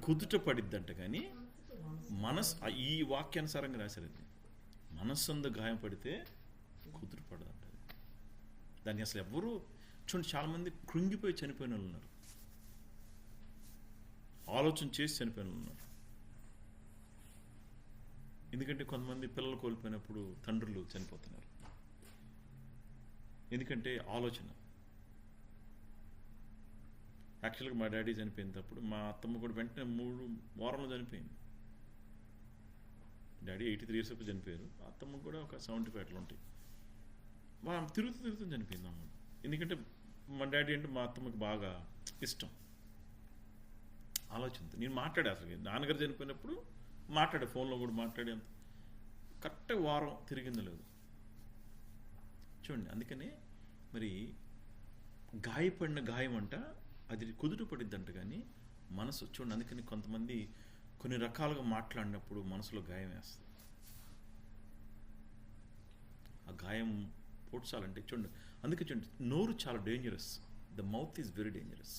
కుదుట పడిద్దంట. కానీ మనస్సు, ఈ వాక్యానుసారంగా రాశారు, మనస్సు గాయం పడితే కుదుట పడదంట. దాన్ని అసలు ఎవరు చూడండి, చాలామంది కృంగిపోయి చనిపోయిన వాళ్ళు ఉన్నారు, ఆలోచన చేసి చనిపోయిన వాళ్ళు ఉన్నారు. ఎందుకంటే కొంతమంది పిల్లలు కోల్పోయినప్పుడు తండ్రులు చనిపోతున్నారు. ఎందుకంటే ఆలోచన. యాక్చువల్గా మా డాడీ చనిపోయినప్పుడు మా అత్తమ్మ కూడా వెంటనే 3 వారంలో చనిపోయింది. డాడీ 83 years అప్పుడు చనిపోయారు. అత్తమ్మ కూడా ఒక 75 ఉంటాయి. తిరుగుతూ చనిపోయింది అమ్మ. ఎందుకంటే మా డాడీ అంటే మా అత్తమ్మకి బాగా ఇష్టం. ఆలోచనతో నేను మాట్లాడే అసలు నాన్నగారు చనిపోయినప్పుడు మాట్లాడే, ఫోన్లో కూడా మాట్లాడే అంత కరెక్ట్ వారం తిరిగింది లేదు. చూడండి, అందుకనే మరి గాయపడిన గాయం అంట అది కుదుట పడిద్దంట, కానీ మనసు చూడండి. అందుకని కొంతమంది కొన్ని రకాలుగా మాట్లాడినప్పుడు మనసులో గాయం వేస్తుంది. ఆ గాయం పోడ్చాలంటే చూడండి, అందుకే చూడండి, నోరు చాలా dangerous. The mouth is very dangerous.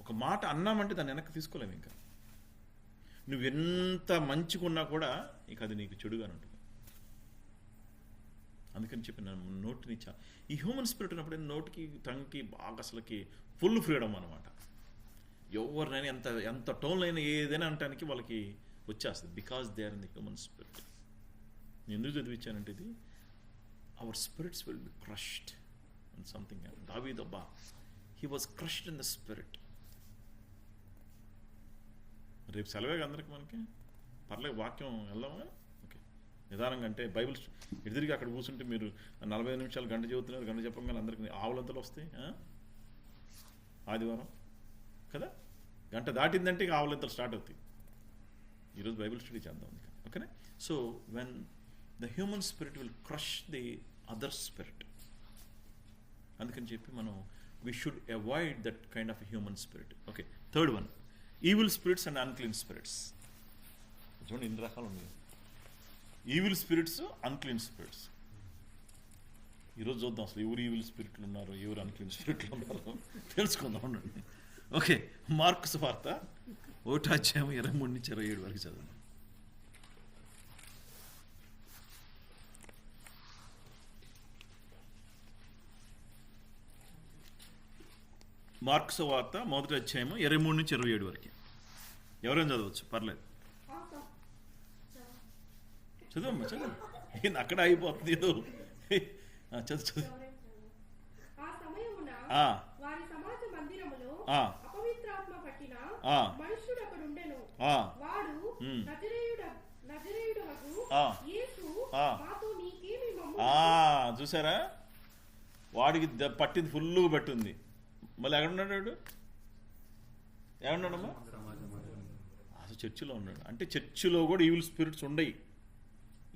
ఒక మాట అన్నామంటే దాన్ని వెనక్కి తీసుకోలేము. ఇంకా నువ్వు ఎంత మంచిగా ఉన్నా కూడా ఇక అది నీకు చెడుగా ఉంటుంది. అందుకని చెప్పి నోటిని ఈ హ్యూమన్ స్పిరిట్ ఉన్నప్పుడు నోటికి టంగ్కి బాగా అసలుకి ఫుల్ ఫ్రీడమ్ అనమాట. ఎవరినైనా ఎంత టోన్లో అయినా ఏదైనా అనటానికి వాళ్ళకి వచ్చేస్తుంది. Because they are in the human spirit. నేను ఎందుకు చదివించానంటే ఇది our spirits will be crushed and something. దావీదు అబ్బా, he was crushed in the spirit. రేపు సెలవేగా అందరికి మనకి, పర్లేదు వాక్యం వెళ్దామా? ఓకే, నిదానంగా. అంటే బైబిల్ ఎదురుగా అక్కడ కూర్చుంటే మీరు 45 నిమిషాలు గంట చదువుతున్నారు, గంట చెప్పగానే అందరికి ఆవులంతలు వస్తాయి. ఆదివారం కదా, గంట దాటిందంటే ఇక ఆవులంతలు స్టార్ట్ అవుతాయి. ఈరోజు బైబిల్ స్టడీ చేద్దాం. ఓకేనా? So when the human spirit will crush the other spirit, అందుకని చెప్పి మనం we should avoid that kind of human spirit. Okay, third one, evil spirits and unclean spirits. చూడండి, ఎన్ని రకాలు ఉన్నాయి. Evil spirits, unclean spirits. ఈరోజు చూద్దాం అసలు ఎవరు ఈవిల్ స్పిరిట్లు ఉన్నారు, ఎవరు అన్క్లీన్ స్పిరిట్లు ఉన్నారు తెలుసుకుందాం. ఉండండి. ఓకే, మార్కు సువార్త 1:23-27 వరకు చదవండి. మార్కు సువార్త 1:23-27 వరకు. ఎవరైనా చదవచ్చు, పర్లేదు. చదవమ్మా, చదువు. నేను అక్కడ అయిపోతుంది ఏదో. చదువు. ఆ సమయమున వారి సమాజ మందిరములో అపవిత్రాత్మ పట్టిన మనుష్యుడు అక్కడుండెను. వాడు నజరేయుడగు యేసు మాతో నీకేమి మమ్ము. చూసారా, వాడికి పట్టింది ఫుల్గా పట్టింది. మళ్ళీ ఎక్కడున్నాడు? ఏమన్నాడమ్మా? అసలు చర్చిలో ఉన్నాడు. అంటే చర్చిలో కూడా ఈవిల్ స్పిరిట్స్ ఉండయి.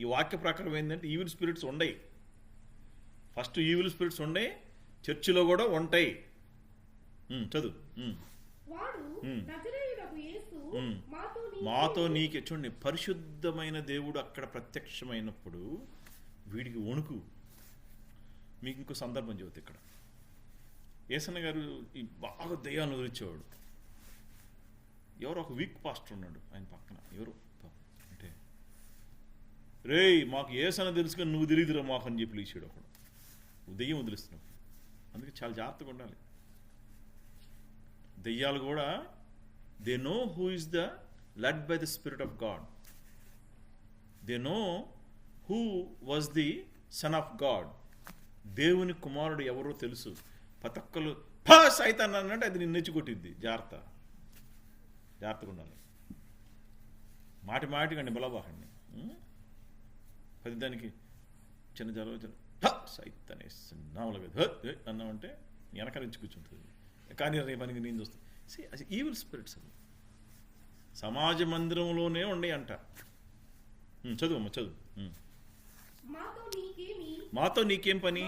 ఈ వాక్య ప్రకారం ఏంటంటే ఈవిల్ స్పిరిట్స్ ఉండయి. ఫస్ట్ ఈవిల్ స్పిరిట్స్ ఉండయి, చర్చిలో కూడా ఉంటాయి. చదువు. మాతో నీకే. చూడండి, పరిశుద్ధమైన దేవుడు అక్కడ ప్రత్యక్షమైనప్పుడు వీడికి వణుకు. మీకు ఇంకో సందర్భం చెబుతా. ఇక్కడ యేసన్న గారు ఈ బాగా దయ్యాన్ని వదిలించేవాడు. ఎవరో ఒక వీక్ పాస్టర్ ఉన్నాడు ఆయన పక్కన. ఎవరు అంటే, రేయ్ మాకు యేసన్న తెలుసుగా నువ్వు తెలియదురా మాకు అని చెప్పి లేచాడు ఒకడు. దెయ్యం వదిలిస్తున్నావు. అందుకే చాలా జాగ్రత్తగా ఉండాలి. దెయ్యాలు కూడా they know who is the lead by the spirit of God. They know who was the son of God. దేవుని కుమారుడు ఎవరో తెలుసు. పతక్కలు సైతాన్ అన్నట్టు అది నిన్ను నెచ్చుకొట్టిద్ది. జాగ్రత్తగా ఉండాలి. మాటికండి బలబాకండి. ప్రతిదానికి చిన్న జరగ సైతాన్ అన్నామంటే వెనకరించి కూర్చుంటుంది. కానీ రేపనికి నేను చూస్తాను. ఈవిల్ స్పిరిట్స్ అది సమాజ మందిరంలోనే ఉండే అంట. చదువు చదువు. మాతో నీకేం పని?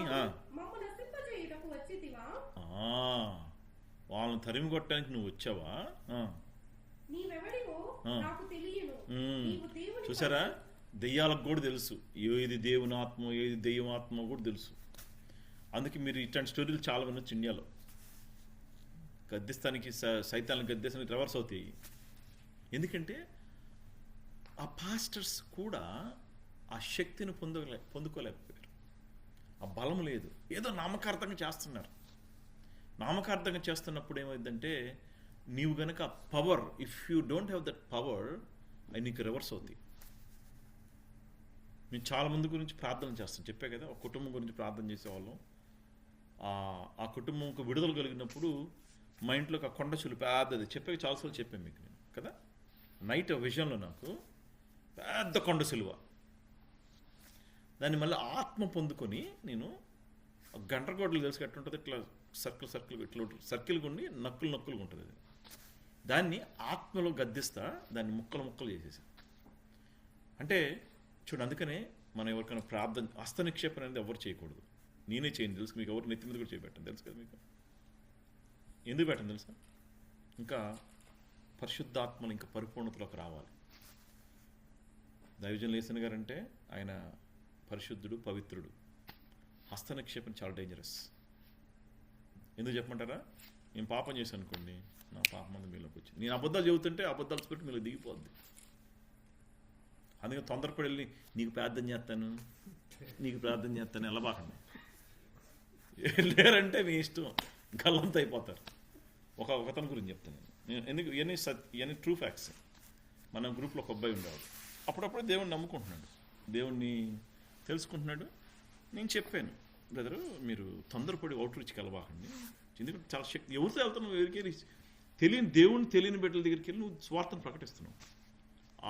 వాళ్ళని తరిమి కొట్టడానికి నువ్వు వచ్చావా? చూసారా, దెయ్యాలకు కూడా తెలుసు ఏది దేవుని ఆత్మ ఏది దెయ్యం ఆత్మ కూడా తెలుసు. అందుకే మీరు ఇట్లాంటి స్టోరీలు చాలా వినొచ్చు. ఇండియాలో గద్దెస్తానికి సైతాన్ని గద్దెస్తానికి రివర్స్ అవుతాయి. ఎందుకంటే ఆ పాస్టర్స్ కూడా ఆ శక్తిని పొందుకోలేకపోయారు. ఆ బలం లేదు. ఏదో నామకార్థంగా చేస్తున్నారు. నామకార్థంగా చేస్తున్నప్పుడు ఏమైందంటే నీవు గనక power, if you don't have that power, అవి నీకు రివర్స్ అవుతాయి. మేము చాలా మంది గురించి ప్రార్థన చేస్తాం. చెప్పే కదా, ఒక కుటుంబం గురించి ప్రార్థన చేసేవాళ్ళం. ఆ కుటుంబంకు విడుదల కలిగినప్పుడు మా ఇంట్లోకి ఆ కొండ చిలువ పెద్దది. చెప్పే చాలాసార్లు చెప్పాను మీకు నేను కదా. నైట్ విజన్లో నాకు పెద్ద కొండ సిలువ, దాన్ని మళ్ళీ ఆత్మ పొందుకొని నేను గంటగోడలు తెలిసి ఎట్లా ఉంటుంది, ఇట్లా సర్కిల్ ఇట్లా సర్కిల్గా ఉండి నక్కులుగా ఉంటుంది. అది దాన్ని ఆత్మలో గద్దిస్తా దాన్ని ముక్కలు ముక్కలు చేసేసాను. అంటే చూడండి, అందుకనే మనం ఎవరికైనా ప్రార్థన హస్త నిక్షేపణ అనేది ఎవరు చేయకూడదు. నేనే చేయను తెలుసు మీకు, ఎవరు నెత్తి మీద కూడా చేయబెట్టాను తెలుసు కదా మీకు. ఎందుకు పెట్టను తెలుసా? ఇంకా పరిశుద్ధాత్మలు ఇంకా పరిపూర్ణతలోకి రావాలి. దైవజన్ లేసన్ గారు అంటే ఆయన పరిశుద్ధుడు, పవిత్రుడు. హస్త నిక్షేపం చాలా డేంజరస్. ఎందుకు చెప్పమంటారా? నేను పాపం చేశాను అనుకోండి, నా పాపం అంతా మీలోకి వచ్చింది. నేను అబద్ధాలు చెబుతుంటే అబద్ధాలు స్పిరిట్ మీలో దిగిపోద్ది. అందుకని తొందరపడి వెళ్ళి నీకు ప్రార్థన చేస్తాను ఎలా బాకండి. లేరంటే మీ ఇష్టం, గల్లంత అయిపోతారు. ఒకతని గురించి చెప్తాను నేను. ఎందుకు ఇవన్నీ ట్రూ ఫ్యాక్ట్స్. మన గ్రూప్లో ఒక అబ్బాయి ఉండేవాడు. అప్పుడప్పుడు దేవుణ్ణి నమ్ముకుంటున్నాడు, దేవుణ్ణి తెలుసుకుంటున్నాడు. నేను చెప్పాను, బ్రదరు మీరు తొందరపడి అవుట్రీచ్కి వెళ్ళబాకండి. ఎందుకంటే చాలా శక్తి, ఎవరితో వెళ్తున్నావు, ఎవరికి తెలియని తెలియని బిడ్డల దగ్గరికి వెళ్ళి నువ్వు స్వార్థను ప్రకటిస్తున్నావు.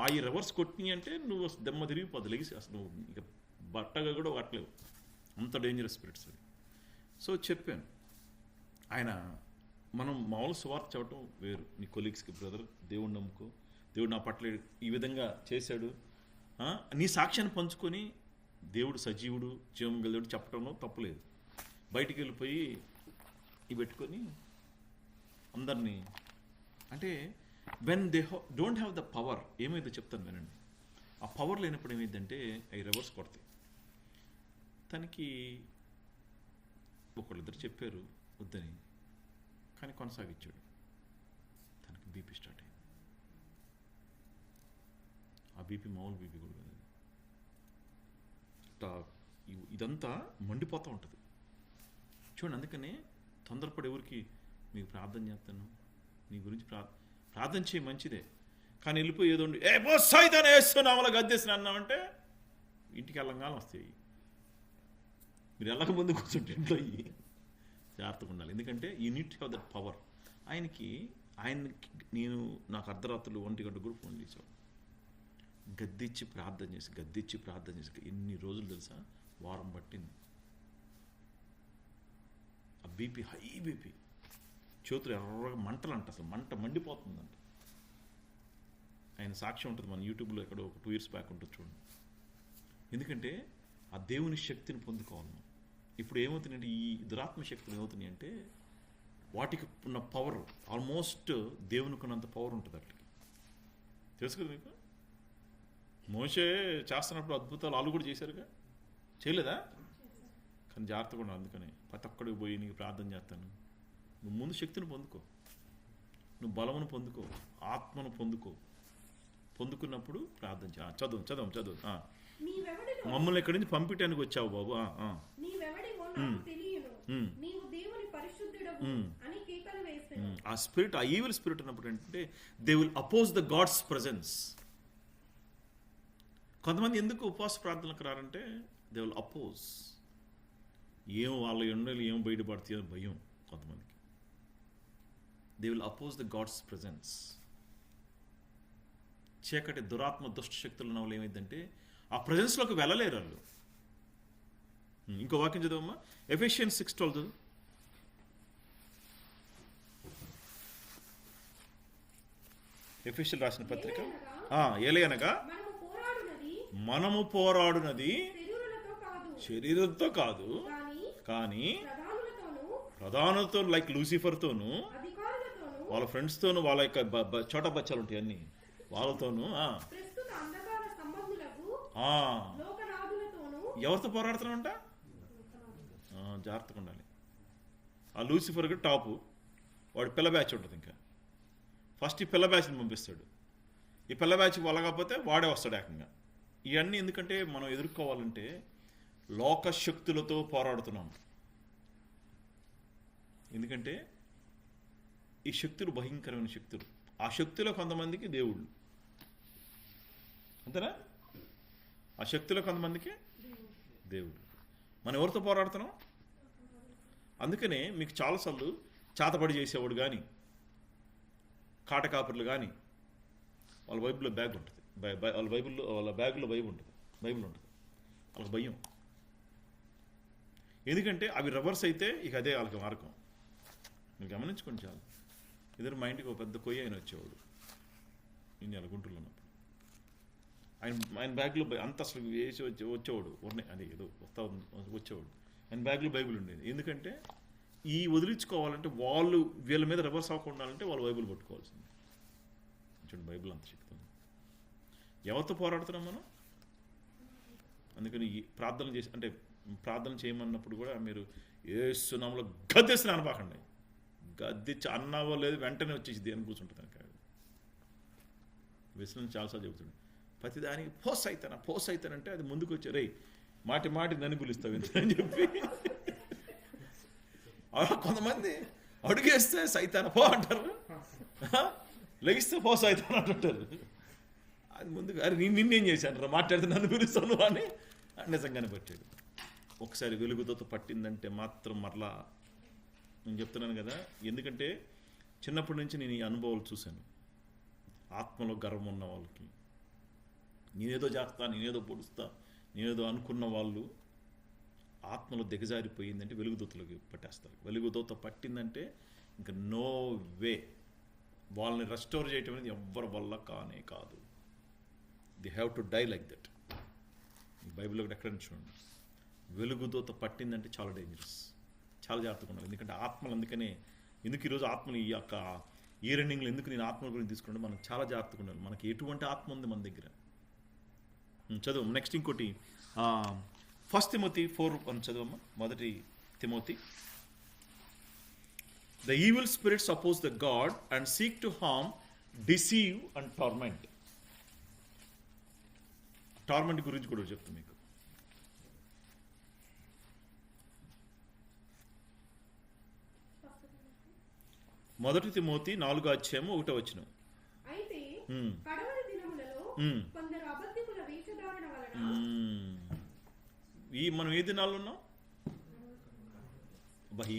ఆ ఈ రివర్స్ కొట్టినాయి అంటే నువ్వు దెమ్మ తిరిగిపోద్దు, లెగిసి అసలు నువ్వు ఇక బట్టగా కూడా పట్టలేవు, అంత డేంజరస్ స్పిరిట్స్ అది. సో చెప్పాను, ఆయన మనం మామూలు స్వార్థ చెప్పడం వేరు. నీ కొలీగ్స్కి, బ్రదర్ దేవుడు నమ్ముకో, దేవుడు నా పట్ల ఈ విధంగా చేశాడు, నీ సాక్ష్యాన్ని పంచుకొని దేవుడు సజీవుడు, జీవం గలడు చెప్పడంలో తప్పులేదు. బయటికి వెళ్ళిపోయి ఇవి పెట్టుకొని అందరినీ అంటే when they don't have the power ఏమైందో చెప్తాను వినండి. ఆ పవర్ లేనప్పుడు ఏమైందంటే అవి రివర్స్ కొడతాయి. తనకి ఒకళ్ళిద్దరు చెప్పారు వద్దని, కానీ కొనసాగించాడు. తనకి బీపీ స్టార్ట్ అయింది. ఆ బీపీ మామూలు బీపీ కూడా కాదు. ఇదంతా మండిపోతూ ఉంటుంది చూడండి. అందుకనే తొందరపడి ఎవరికి మీకు ప్రార్థన చేస్తాను, నీ గురించి ప్రార్థన చేయ మంచిదే, కానీ వెళ్ళిపోయి ఏదో సైతాన్ని వేస్తున్నామలా గద్దేసిన అన్నామంటే ఇంటికి వెళ్ళంగానే వస్తాయి. మీరు వెళ్ళక ముందు కూర్చుంటే ఇంట్లో జాగ్రత్తగా ఉండాలి. ఎందుకంటే you need to have that power. ఆయనకి నాకు అర్ధరాత్రులు 1 గంట కూడా ఫోన్ చేసావు, గద్దిచ్చి ప్రార్థన చేసి ఎన్ని రోజులు తెలుసా, వారం పట్టింది. ఆ బీపీ హై బీపీ, చేతులు ఎర్రగా మంటలు అంట, అసలు మంట మండిపోతుందంట. ఆయన సాక్ష్యం ఉంటుంది మన యూట్యూబ్లో, ఎక్కడో ఒక 2 years బ్యాక్ ఉంటుంది చూడండి. ఎందుకంటే ఆ దేవుని శక్తిని పొందుకోవాలి. ఇప్పుడు ఏమవుతుందంటే ఈ దురాత్మ శక్తులు ఏమవుతున్నాయి అంటే వాటికి ఉన్న పవర్ ఆల్మోస్ట్ దేవునికి ఉన్నంత పవర్ ఉంటుంది వాటికి. తెలుసు కదా మీకు, మోషే చేస్తున్నప్పుడు అద్భుతాలు వాళ్ళు కూడా చేశారుగా, చేయలేదా? కానీ జాగ్రత్తగా ఉండాలి. అందుకని ప్రతి ఒక్కడికి పోయి నీకు ప్రార్థన చేస్తాను, నువ్వు ముందు శక్తిని పొందుకో, నువ్వు బలమును పొందుకో, ఆత్మను పొందుకున్నప్పుడు ప్రార్థన చదువు. మమ్మల్ని ఎక్కడి నుంచి పంపించడానికి వచ్చావు బాబు, ఆ స్పిరిట్, ఆ ఈవిల్ స్పిరిట్ ఉన్నప్పుడు ఏంటంటే they will oppose the God's presence. కొంతమంది ఎందుకు ఉపవాస ప్రార్థనలకు రారంటే దే విల్ అపోజ్, ఏం వాళ్ళ ఎండలు ఏం బయటపడుతాయో భయం కొంతమందికి. They will oppose the God's presence. చీకటి దురాత్మ దుష్ట శక్తులు ఉన్న వాళ్ళు ఏమైందంటే ఆ ప్రెజెన్స్లోకి వెళ్ళలేరు వాళ్ళు. ఇంకో వాక్యం చదవమ్మా, ఎఫెసియన్స్ 6:12. ఎఫెసియల్ రాసిన పత్రిక. ఏలయనగా మనము పోరాడునది శరీరంతో కాదు, కానీ ప్రధానులతో, లైక్ లూసిఫర్తోను, వాళ్ళ ఫ్రెండ్స్తోను, వాళ్ళ యొక్క చోట బచ్చాలు ఉంటాయి అన్ని, వాళ్ళతోనూ. ఎవరితో పోరాడుతున్నామంట? జాగ్రత్తగా ఉండాలి. ఆ లూసిఫర్కి టాపు, వాడు పిల్ల బ్యాచ్ ఉంటుంది. ఇంకా ఫస్ట్ ఈ పిల్ల బ్యాచ్ని పంపిస్తాడు. ఈ పిల్ల బ్యాచ్ వలకపోతే వాడే వస్తాడు ఏకంగా. ఇవన్నీ ఎందుకంటే మనం ఎదుర్కోవాలంటే లోక శక్తులతో పోరాడుతున్నాం. ఎందుకంటే ఈ శక్తులు భయంకరమైన శక్తులు. ఆ శక్తిలో కొంతమందికి దేవుళ్ళు, అంతేనా? ఆ శక్తిలో కొంతమందికి దేవుడు. మనం ఎవరితో పోరాడుతున్నాం? అందుకనే మీకు చాలాసార్లు చేతబడి చేసేవాడు కానీ, కాటకాపర్లు కానీ, వాళ్ళ బైబిల్లో బ్యాగ్ ఉంటుంది, వాళ్ళ బ్యాగులో బైబిల్ ఉంటుంది, వాళ్ళకి భయం. ఎందుకంటే అవి రివర్స్ అయితే ఇక అదే వాళ్ళకి మార్గం. మీరు గమనించుకోండి చాలు. ఎదురు మా ఇంటికి ఒక పెద్ద కొయ్య ఆయన వచ్చేవాడు నేను గుంటూరులో ఉన్నప్పుడు. ఆయన బ్యాగ్లో అంత అసలు వేసి వచ్చేవాడు అది ఏదో వచ్చేవాడు. ఆయన బ్యాగ్లో బైబిల్ ఉండేది. ఎందుకంటే ఈ వదిలించుకోవాలంటే వాళ్ళు వీళ్ళ మీద రివర్స్ అవ్వకుండా ఉండాలంటే వాళ్ళు బైబిల్ పట్టుకోవాల్సింది. చూడండి బైబిల్ అంత శక్తి ఉంది. ఎవరితో పోరాడుతున్నాం మనం? అందుకని ఈ ప్రార్థన చేసి అంటే ప్రార్థన చేయమన్నప్పుడు కూడా మీరు యేసు నామములో గద్దెసిన అనబాకండి. గద్దెచ్చి అన్నావో లేదు వెంటనే వచ్చేసి దేని కూర్చుంటుంది కనుక విశ్వం చాలాసార్లు చెబుతుంది. ప్రతిదానికి పోస్ అవుతానంటే అది ముందుకు వచ్చి రే మాటి నన్ను పిలుస్తావు అని చెప్పి కొంతమంది అడుగేస్తే సైతాన పో అంటారు, లెగిస్తే పో సైతాన్ అంటుంటారు. అది ముందుకు అరే నిన్నేం చేశాను మాట్లాడితే నన్ను పిలుస్తాను అని నిజంగానే పట్టాడు. ఒకసారి వెలుగుతో పట్టిందంటే మాత్రం మరలా నేను చెప్తున్నాను కదా, ఎందుకంటే చిన్నప్పటి నుంచి నేను ఈ అనుభవాలు చూశాను. ఆత్మలో గర్వం ఉన్న వాళ్ళకి నేనేదో చేస్తా, నేనేదో పొడుస్తా, నేనేదో అనుకున్న వాళ్ళు ఆత్మలో దిగజారిపోయిందంటే వెలుగుదూతలోకి పట్టేస్తారు. వెలుగుదూత పట్టిందంటే ఇంకా నో వే, వాళ్ళని రెస్టోర్ చేయటం అనేది ఎవ్వరి వల్ల కానే కాదు. They have to die like that. బైబిల్లో ఎక్కడ చూడండి, వెలుగుదూత పట్టిందంటే చాలా డేంజరస్, చాలా జాగ్రత్తగా ఉండాలి. ఎందుకంటే ఆత్మలు అందుకనే ఎందుకు ఈరోజు ఆత్మలు ఈ యొక్క ఈ రన్నింగ్లో ఎందుకు నేను ఆత్మల గురించి తీసుకుంటే మనం చాలా జాగ్రత్తగా ఉండాలి. మనకి ఎటువంటి ఆత్మ ఉంది మన దగ్గర. చదువు నెక్స్ట్ ఇంకోటి 1 Timothy 4:1 చదువమ్మా. 1 Timothy. The evil spirits oppose the God and seek to harm, deceive and torment. Torment గురించి కూడా చెప్తాను మీకు. మొదటి తిమోతి 4:1. అయితే కడవరి దినములలో కొందరు అబద్ధికుల వేషధారణ వలన మనం ఏ దినాల్లో ఉన్నాం?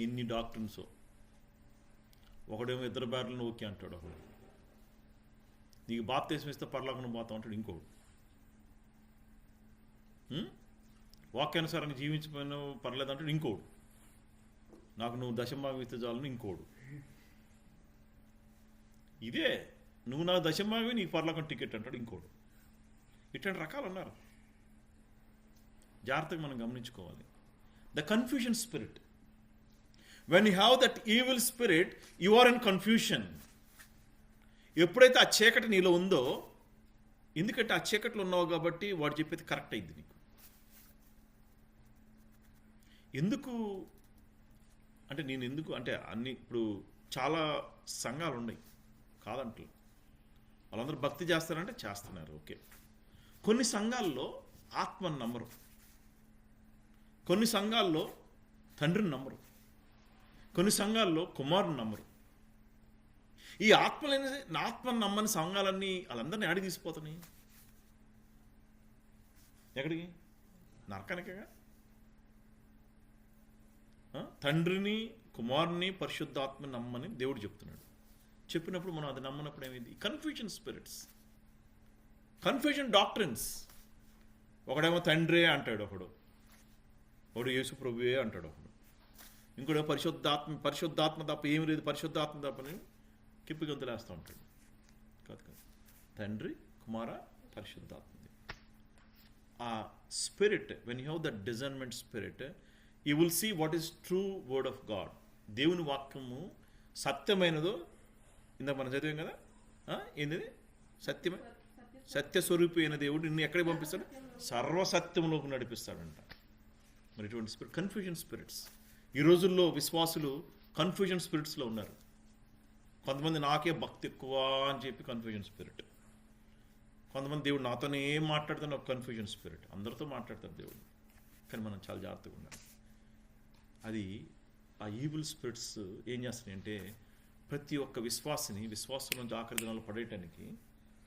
ఎన్ని డాక్టర్స్, ఒకడేమో 2 బ్యాటలను ఓకే అంటాడు, ఒకడు నీకు బాప్తిస్మం ఇస్తే పరలోకం పోతాం అంటాడు, ఇంకోడు వాక్యానుసారంగా జీవించకపోయినా పర్లేదు అంటాడు, ఇంకోడు నాకు నువ్వు దశమభాగం ఇస్తే చాలని ఇంకోడు. ఇదే నువ్వు నాకు దశమభాగమే నీకు పరలోకం టికెట్ అంటాడు ఇంకోడు. ఇట్లాంటి రకాలు ఉన్నారు. జాగ్రత్తగా మనం గమనించుకోవాలి. The confusion spirit, when you have that evil spirit you are in confusion. ఎప్పుడైతే ఆ చీకటి నీలో ఉందో, ఎందుకంటే ఆ చీకట్లో ఉన్నావు కాబట్టి వాడు చెప్పేది కరెక్ట్ అయింది నీకు. ఎందుకు అంటే నేను ఎందుకు అంటే అన్ని ఇప్పుడు చాలా సంఘాలు ఉన్నాయి కాదంటే, వాళ్ళందరూ భక్తి చేస్తారంటే చేస్తున్నారు, ఓకే. కొన్ని సంఘాల్లో ఆత్మను నమ్మరు, కొన్ని సంఘాల్లో తండ్రిని నమ్మరు, కొన్ని సంఘాల్లో కుమారుని నమ్మరు. ఈ ఆత్మను నమ్మని సంఘాలన్నీ వాళ్ళందరినీ ఆడి తీసిపోతున్నాయి. ఎక్కడికి? నరకానికేగా. తండ్రిని కుమారుని పరిశుద్ధాత్మ నమ్మని దేవుడు చెప్తున్నాడు. చెప్పినప్పుడు మనం అది నమ్మనప్పుడు ఏమైంది? Confusion spirits, confusion doctrines. ఒకడేమో తండ్రే అంటాడు, ఒకడు యేసు ప్రభువే అంటాడు, ఇంకోడేమో పరిశుద్ధాత్మ తప్ప ఏమి లేదు, పరిశుద్ధాత్మ తప్పని కిప్పి గొంతులేస్తూ ఉంటాడు. కాదు, తండ్రి కుమార పరిశుద్ధాత్మ. ఆ spirit, when you have that discernment spirit, you will see what is true word of God. దేవుని వాక్యము సత్యమైనదో, ఇందాక మనం చదివాం కదా, ఏంటిది? సత్యమే, సత్యస్వరూపి అయిన దేవుడు నిన్ను ఎక్కడికి పంపిస్తాడు? సర్వసత్యంలోకి నడిపిస్తాడంట. మరి ఇటువంటి స్పిరిట్, కన్ఫ్యూజన్ స్పిరిట్స్. ఈ రోజుల్లో విశ్వాసులు కన్ఫ్యూజన్ స్పిరిట్స్లో ఉన్నారు. కొంతమంది నాకే భక్తి ఎక్కువ అని చెప్పి కన్ఫ్యూజన్ స్పిరిట్. కొంతమంది దేవుడు నాతోనే ఏం మాట్లాడుతున్న ఒక కన్ఫ్యూజన్ స్పిరిట్. అందరితో మాట్లాడతారు దేవుడు, కానీ మనం చాలా జాగ్రత్తగా ఉండాలి. అది ఆ ఈవిల్ స్పిరిట్స్ ఏం చేస్తున్నాయి అంటే ప్రతి ఒక్క విశ్వాసం నుంచి ఆఖరి దినాల్లో పడేయటానికి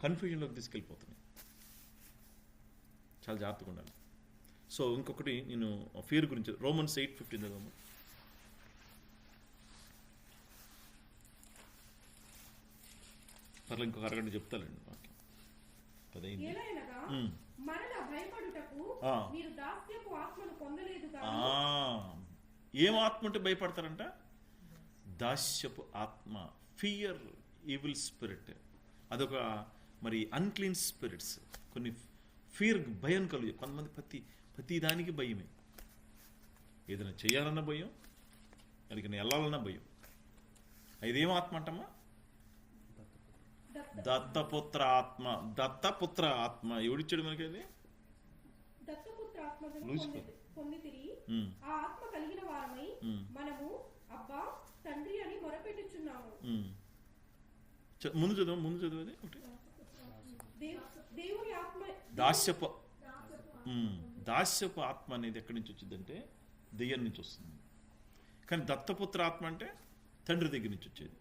కన్ఫ్యూజన్లోకి తీసుకెళ్ళిపోతున్నాయి. చాలా జాగ్రత్తగా ఉండాలి. సో ఇంకొకటి నేను ఫియర్ గురించి Romans 8:15 చదవము. పర్లేదు, ఇంకొక అరగంట చెప్తానండి వాక్యం. అదైంది. మరలా భయపడుటకు మీరు దాస్యపు ఆత్మను పొందలేదు గాని. ఏం ఆత్మ అంటే భయపడతారంట? దాస్యపు ఆత్మ, ఫియర్ ఈవిల్ స్పిరిట్, అదొక మరి అన్క్లీన్ స్పిరిట్స్. కొన్ని ఫియర్, భయం కలుగు. కొంతమంది ప్రతి దానికి భయమే. ఏదైనా చేయాలన్న భయం, ఎక్కడికైనా వెళ్ళాలన్న భయం. ఇదేం ఆత్మ అంటమ్మా? దత్తపుత్ర ఆత్మ. దత్తపుత్ర ఆత్మ ఎవడిచ్చాడు మనకి? అది దత్తపుత్ర ఆత్మను లూసిఫర్. పొందితిరి. ఆ ఆత్మ కలిగిన వారమై మనము అబ్బా తండ్రి అని మొరపెట్టుచున్నాము. ముందు చదువు అది ఒకటి. దేవుని ఆత్మ దాస్యపు ఆత్మ అనేది ఎక్కడి నుంచి వచ్చిందంటే దెయ్యం నుంచి వస్తుంది. కానీ దత్తపుత్ర ఆత్మ అంటే తండ్రి దగ్గర నుంచి వచ్చేది.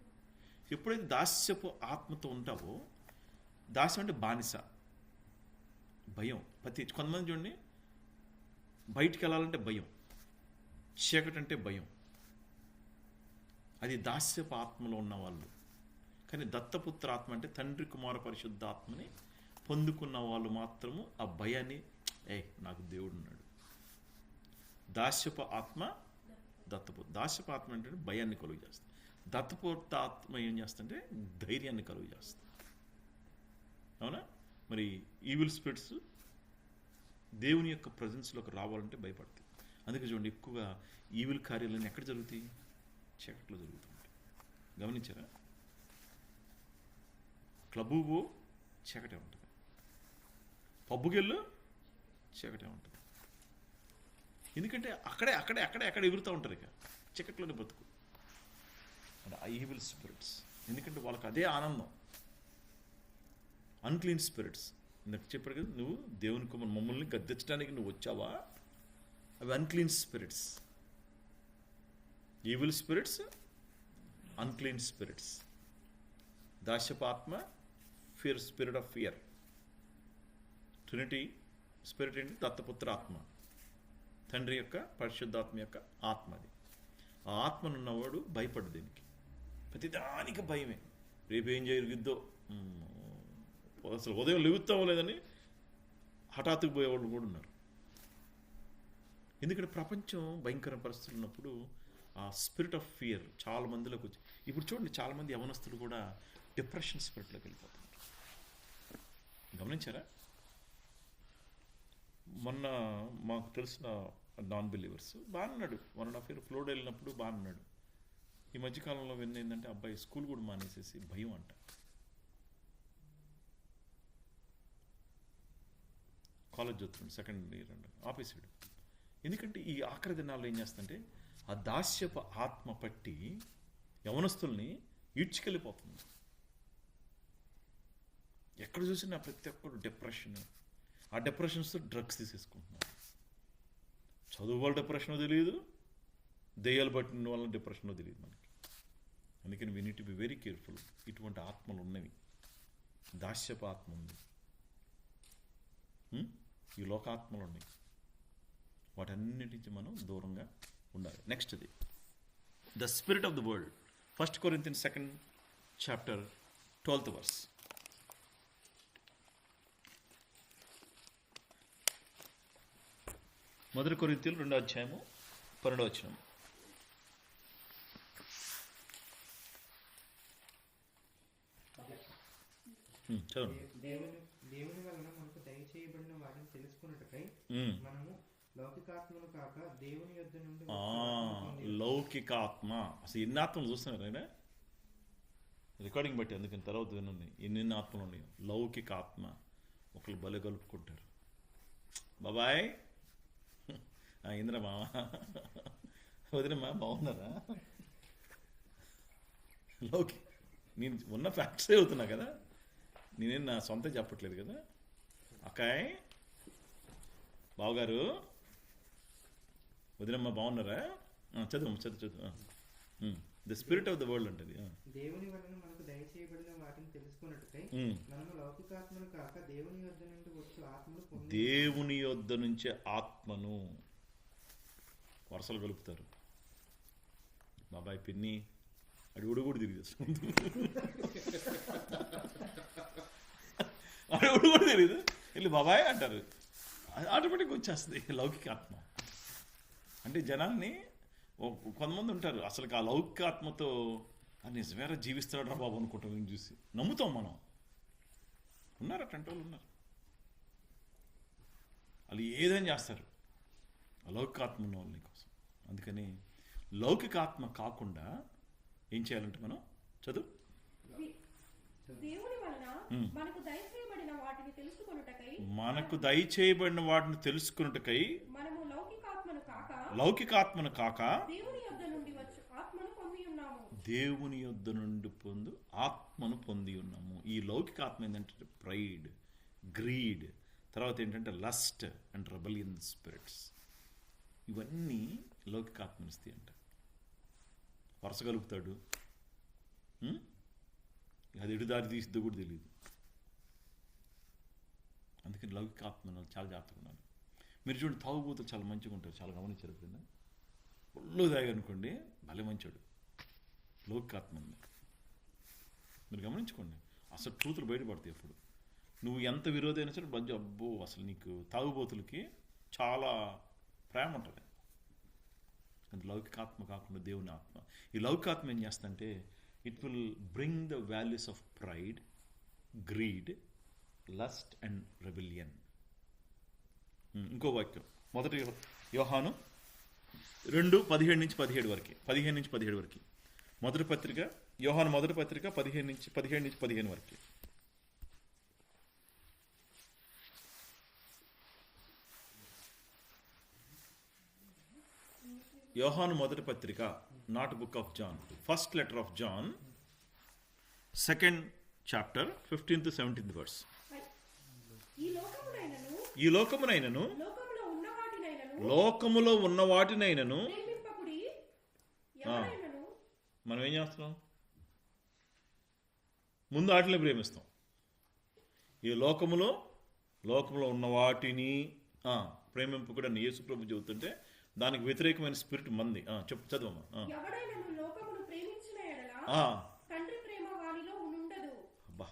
ఎప్పుడైతే దాస్యపు ఆత్మతో ఉంటావో, దాస్యం అంటే బానిస, భయం. కొంతమంది చూడండి, బయటికి వెళ్ళాలంటే భయం, చీకటి అంటే భయం. అది దాస్యపు ఆత్మలో ఉన్న వాళ్ళు. కానీ దత్తపుత్ర ఆత్మ అంటే తండ్రి కుమార పరిశుద్ధ ఆత్మని పొందుకున్న వాళ్ళు మాత్రము ఆ భయాన్ని, నాకు దేవుడు ఉన్నాడు. దాస్యపు ఆత్మ దాస్యపు ఆత్మ అంటే భయాన్ని కలుగు చేస్తుంది. దత్తపుత్ర ఆత్మ ఏం చేస్తుంటే ధైర్యాన్ని కలుగు చేస్తుంది. అవునా? మరి ఈవిల్ స్పిరిట్స్ దేవుని యొక్క ప్రజెన్స్లోకి రావాలంటే భయపడతాయి. అందుకే చూడండి, ఎక్కువగా ఈవిల్ కార్యాలన్నీ ఎక్కడ జరుగుతాయి? చీకట్లో జరుగుతూ ఉంటాయి. గమనించారా? క్లబ్బు చీకటే ఉంటుంది, పబ్బుకెళ్ళు చీకటే ఉంటుంది. ఎందుకంటే అక్కడే ఎగురుతూ ఉంటారు. ఇక చీకట్లోనే బతుకు అంటే ఆ ఈవిల్ స్పిరిట్స్. ఎందుకంటే వాళ్ళకి అదే ఆనందం. అన్క్లీన్ స్పిరిట్స్ ఇందాక చెప్పారు కదా, నువ్వు దేవుని కుమారు మమ్మల్ని గద్దించడానికి నువ్వు వచ్చావా? అవి unclean spirits. Evil spirits, unclean spirits. దాస్యపాత్మ, fear, spirit of fear. Trinity spirit ఏంటి? దత్తపుత్ర ఆత్మ, తండ్రి యొక్క పరిశుద్ధాత్మ యొక్క ఆత్మ. అది ఆ ఆత్మనున్నవాడు భయపడు. దీనికి ప్రతిదానికి భయమే. రేపు ఏం జరిగిద్దో, అసలు ఉదయం లేగుతామో లేదని హఠాత్తుకు పోయేవాళ్ళు కూడా ఉన్నారు. ఎందుకంటే ప్రపంచం భయంకర పరిస్థితులు ఉన్నప్పుడు ఆ స్పిరిట్ ఆఫ్ ఫియర్ చాలా మందిలోకి వచ్చి, ఇప్పుడు చూడండి చాలామంది యవనస్తులు కూడా డిప్రెషన్ స్పిరిట్లోకి వెళ్ళిపోతున్నారు. గమనించారా? మొన్న మాకు తెలిసిన నాన్ బిలీవర్స్ బాగున్నాడు, 1.5 year ఫ్లోర్డ్ వెళ్ళినప్పుడు బాగున్నాడు. ఈ మధ్యకాలంలో విన్న ఏంటంటే అబ్బాయి స్కూల్ కూడా మానేసేసి భయం అంట. కాలేజ్ చదువుతున్నాడు, 2nd year అంట, ఆపేసాడు. ఎందుకంటే ఈ ఆఖరి దినాల్లో ఏం చేస్తుంటే ఆ దాస్యపు ఆత్మ పట్టి యవనస్తుల్ని ఈడ్చుకెళ్ళిపోతుంది. ఎక్కడ చూసినా ప్రతి ఒక్కరు డిప్రెషన్. ఆ డిప్రెషన్స్తో డ్రగ్స్ తీసేసుకుంటున్నారు. చదువు వాళ్ళ డిప్రెషనో తెలియదు, దెయ్యాలు పట్టిన వాళ్ళ డిప్రెషనో తెలియదు మనకి. అందుకని we need to be very careful. ఇటువంటి ఆత్మలు ఉన్నవి. దాస్యపు ఆత్మ ఉంది, ఈ లోకాత్మలు ఉన్నాయి. వాటన్నిటి నుంచి మనం దూరంగా ఉండాలి. నెక్స్ట్ది the spirit of the world. 1 Corinthians 2nd chapter 12th verse. మొదటి కొరింథీయులు 2వ అధ్యాయము 12వ వచనం. చదవండి. దేవుని వలన మనకు దయచేయబడిన వాటిని తెలుసుకున్నట్టుకై మనము లౌకికాత్మను కాక దేవుని యొద్ద నుండి. లౌకికాత్మ అసలు ఎన్ని ఆత్మలు చూస్తున్నారు ఆయన రికార్డింగ్ బట్టి, అందుకని తర్వాత వినండి ఎన్ని ఆత్మలు ఉన్నాయో. లౌకికాత్మ. ఒకళ్ళు బలి కలుపుకుంటారు. బాబాయ్ ఇంద్ర మామ, వదినమ్మా బాగున్నారా? లౌకి నేను ఉన్న ఫ్యాక్ట్స్ అవుతున్నా కదా, నేనేం నా సొంతం చెప్పట్లేదు కదా. అక్కాయ్, బావగారు, వదినమ్మా బాగున్నారా? చదువు. The spirit of the world అంటది. దేవుని వలన మనకు దయచేయబడిన వాటిని తెలుసుకున్నట్టుకై మనము లౌకికాత్మను కాక దేవుని యొద్ద నుండి వచ్చు ఆత్మను. దేవుని యొద్ద నుంచి ఆత్మను వరుసలు కలుపుతారు. బాబాయ్ పిన్ని అడుగుడు కూడా తిరిగి అడుగుడు కూడా తెలియదు, వెళ్ళి బాబాయ్ అంటారు. ఆటోమేటిక్గా వచ్చేస్తుంది లౌకిక ఆత్మ. అంటే జనాల్ని కొంతమంది ఉంటారు అసలు ఆ లౌకిక ఆత్మతో అది నిజమేరా జీవిస్తాడరా బాబు అనుకుంటాం నేను చూసి నమ్ముతాం మనం. ఉన్నారు అట్లాంటి వాళ్ళు ఉన్నారు. వాళ్ళు ఏదైనా చేస్తారు లౌకికాత్మ ఉన్న వాళ్ళ కోసం. అందుకని లౌకికాత్మ కాకుండా ఏం చేయాలంటే మనం చదువు దేవుని వలన మనకు దయచేయబడిన వాటిని తెలుసుకొనుటకై మనము లౌకికాత్మను కాక దేవుని యొద్ద నుండి ఆత్మను పొంది ఉన్నాము. ఈ లౌకికాత్మ ఏంటంటే ప్రైడ్, గ్రీడ్, తర్వాత ఏంటంటే లస్ట్ అండ్ రెబలియన్ స్పిరిట్స్. ఇవన్నీ లౌకికాత్మనిస్తాయి అంట. వరసగలుగుతాడు, అది ఎడుదారి తీసిద్దో కూడా తెలియదు. అందుకని లౌకికాత్మ చాలా జాగ్రత్తగా ఉన్నారు. మీరు చూడండి, తాగుబోతులు చాలా మంచిగా ఉంటారు. చాలా గమనించారు ఎప్పుడైనా? ఒళ్ళు తాగనుకోండి భలే మంచాడు. లౌకికాత్మ ఉంది, మీరు గమనించుకోండి. అసలు ట్రూతులు బయటపడతాయి. ఎప్పుడు నువ్వు ఎంత విరోధైనా సరే బంజు అబ్బో అసలు నీకు తాగుబోతులకి చాలా ప్రేమ ఉంటుంది. అది లౌకికాత్మ కాకుండా దేవుని ఆత్మ. ఈ లౌకికాత్మ ఏం చేస్తుందంటే it will bring the values of pride, greed, lust and rebellion. ఇంకో వాక్యం మొదటి యోహాను 2:17 వరకు, 15 వరకు. మొదటి పత్రిక యోహాను మొదటి పత్రిక 17 వరకు. యోహాను మొదటి పత్రిక, not book of John, first letter of John, 2nd chapter 15 to 17 verse. ఈ లోకమునైనను లోకములో ఉన్న వాటినైనను మనం ఏం చేస్తున్నాం? ముందు వాటిని ప్రేమిస్తాం. ఈ లోకములో ఉన్న వాటిని ప్రేమింపకుడు అని యేసు ప్రభు చెబుతుంటే దానికి వ్యతిరేకమైన స్పిరిట్ మంది. చెప్పు, చదవమ్మా. అబ్బా,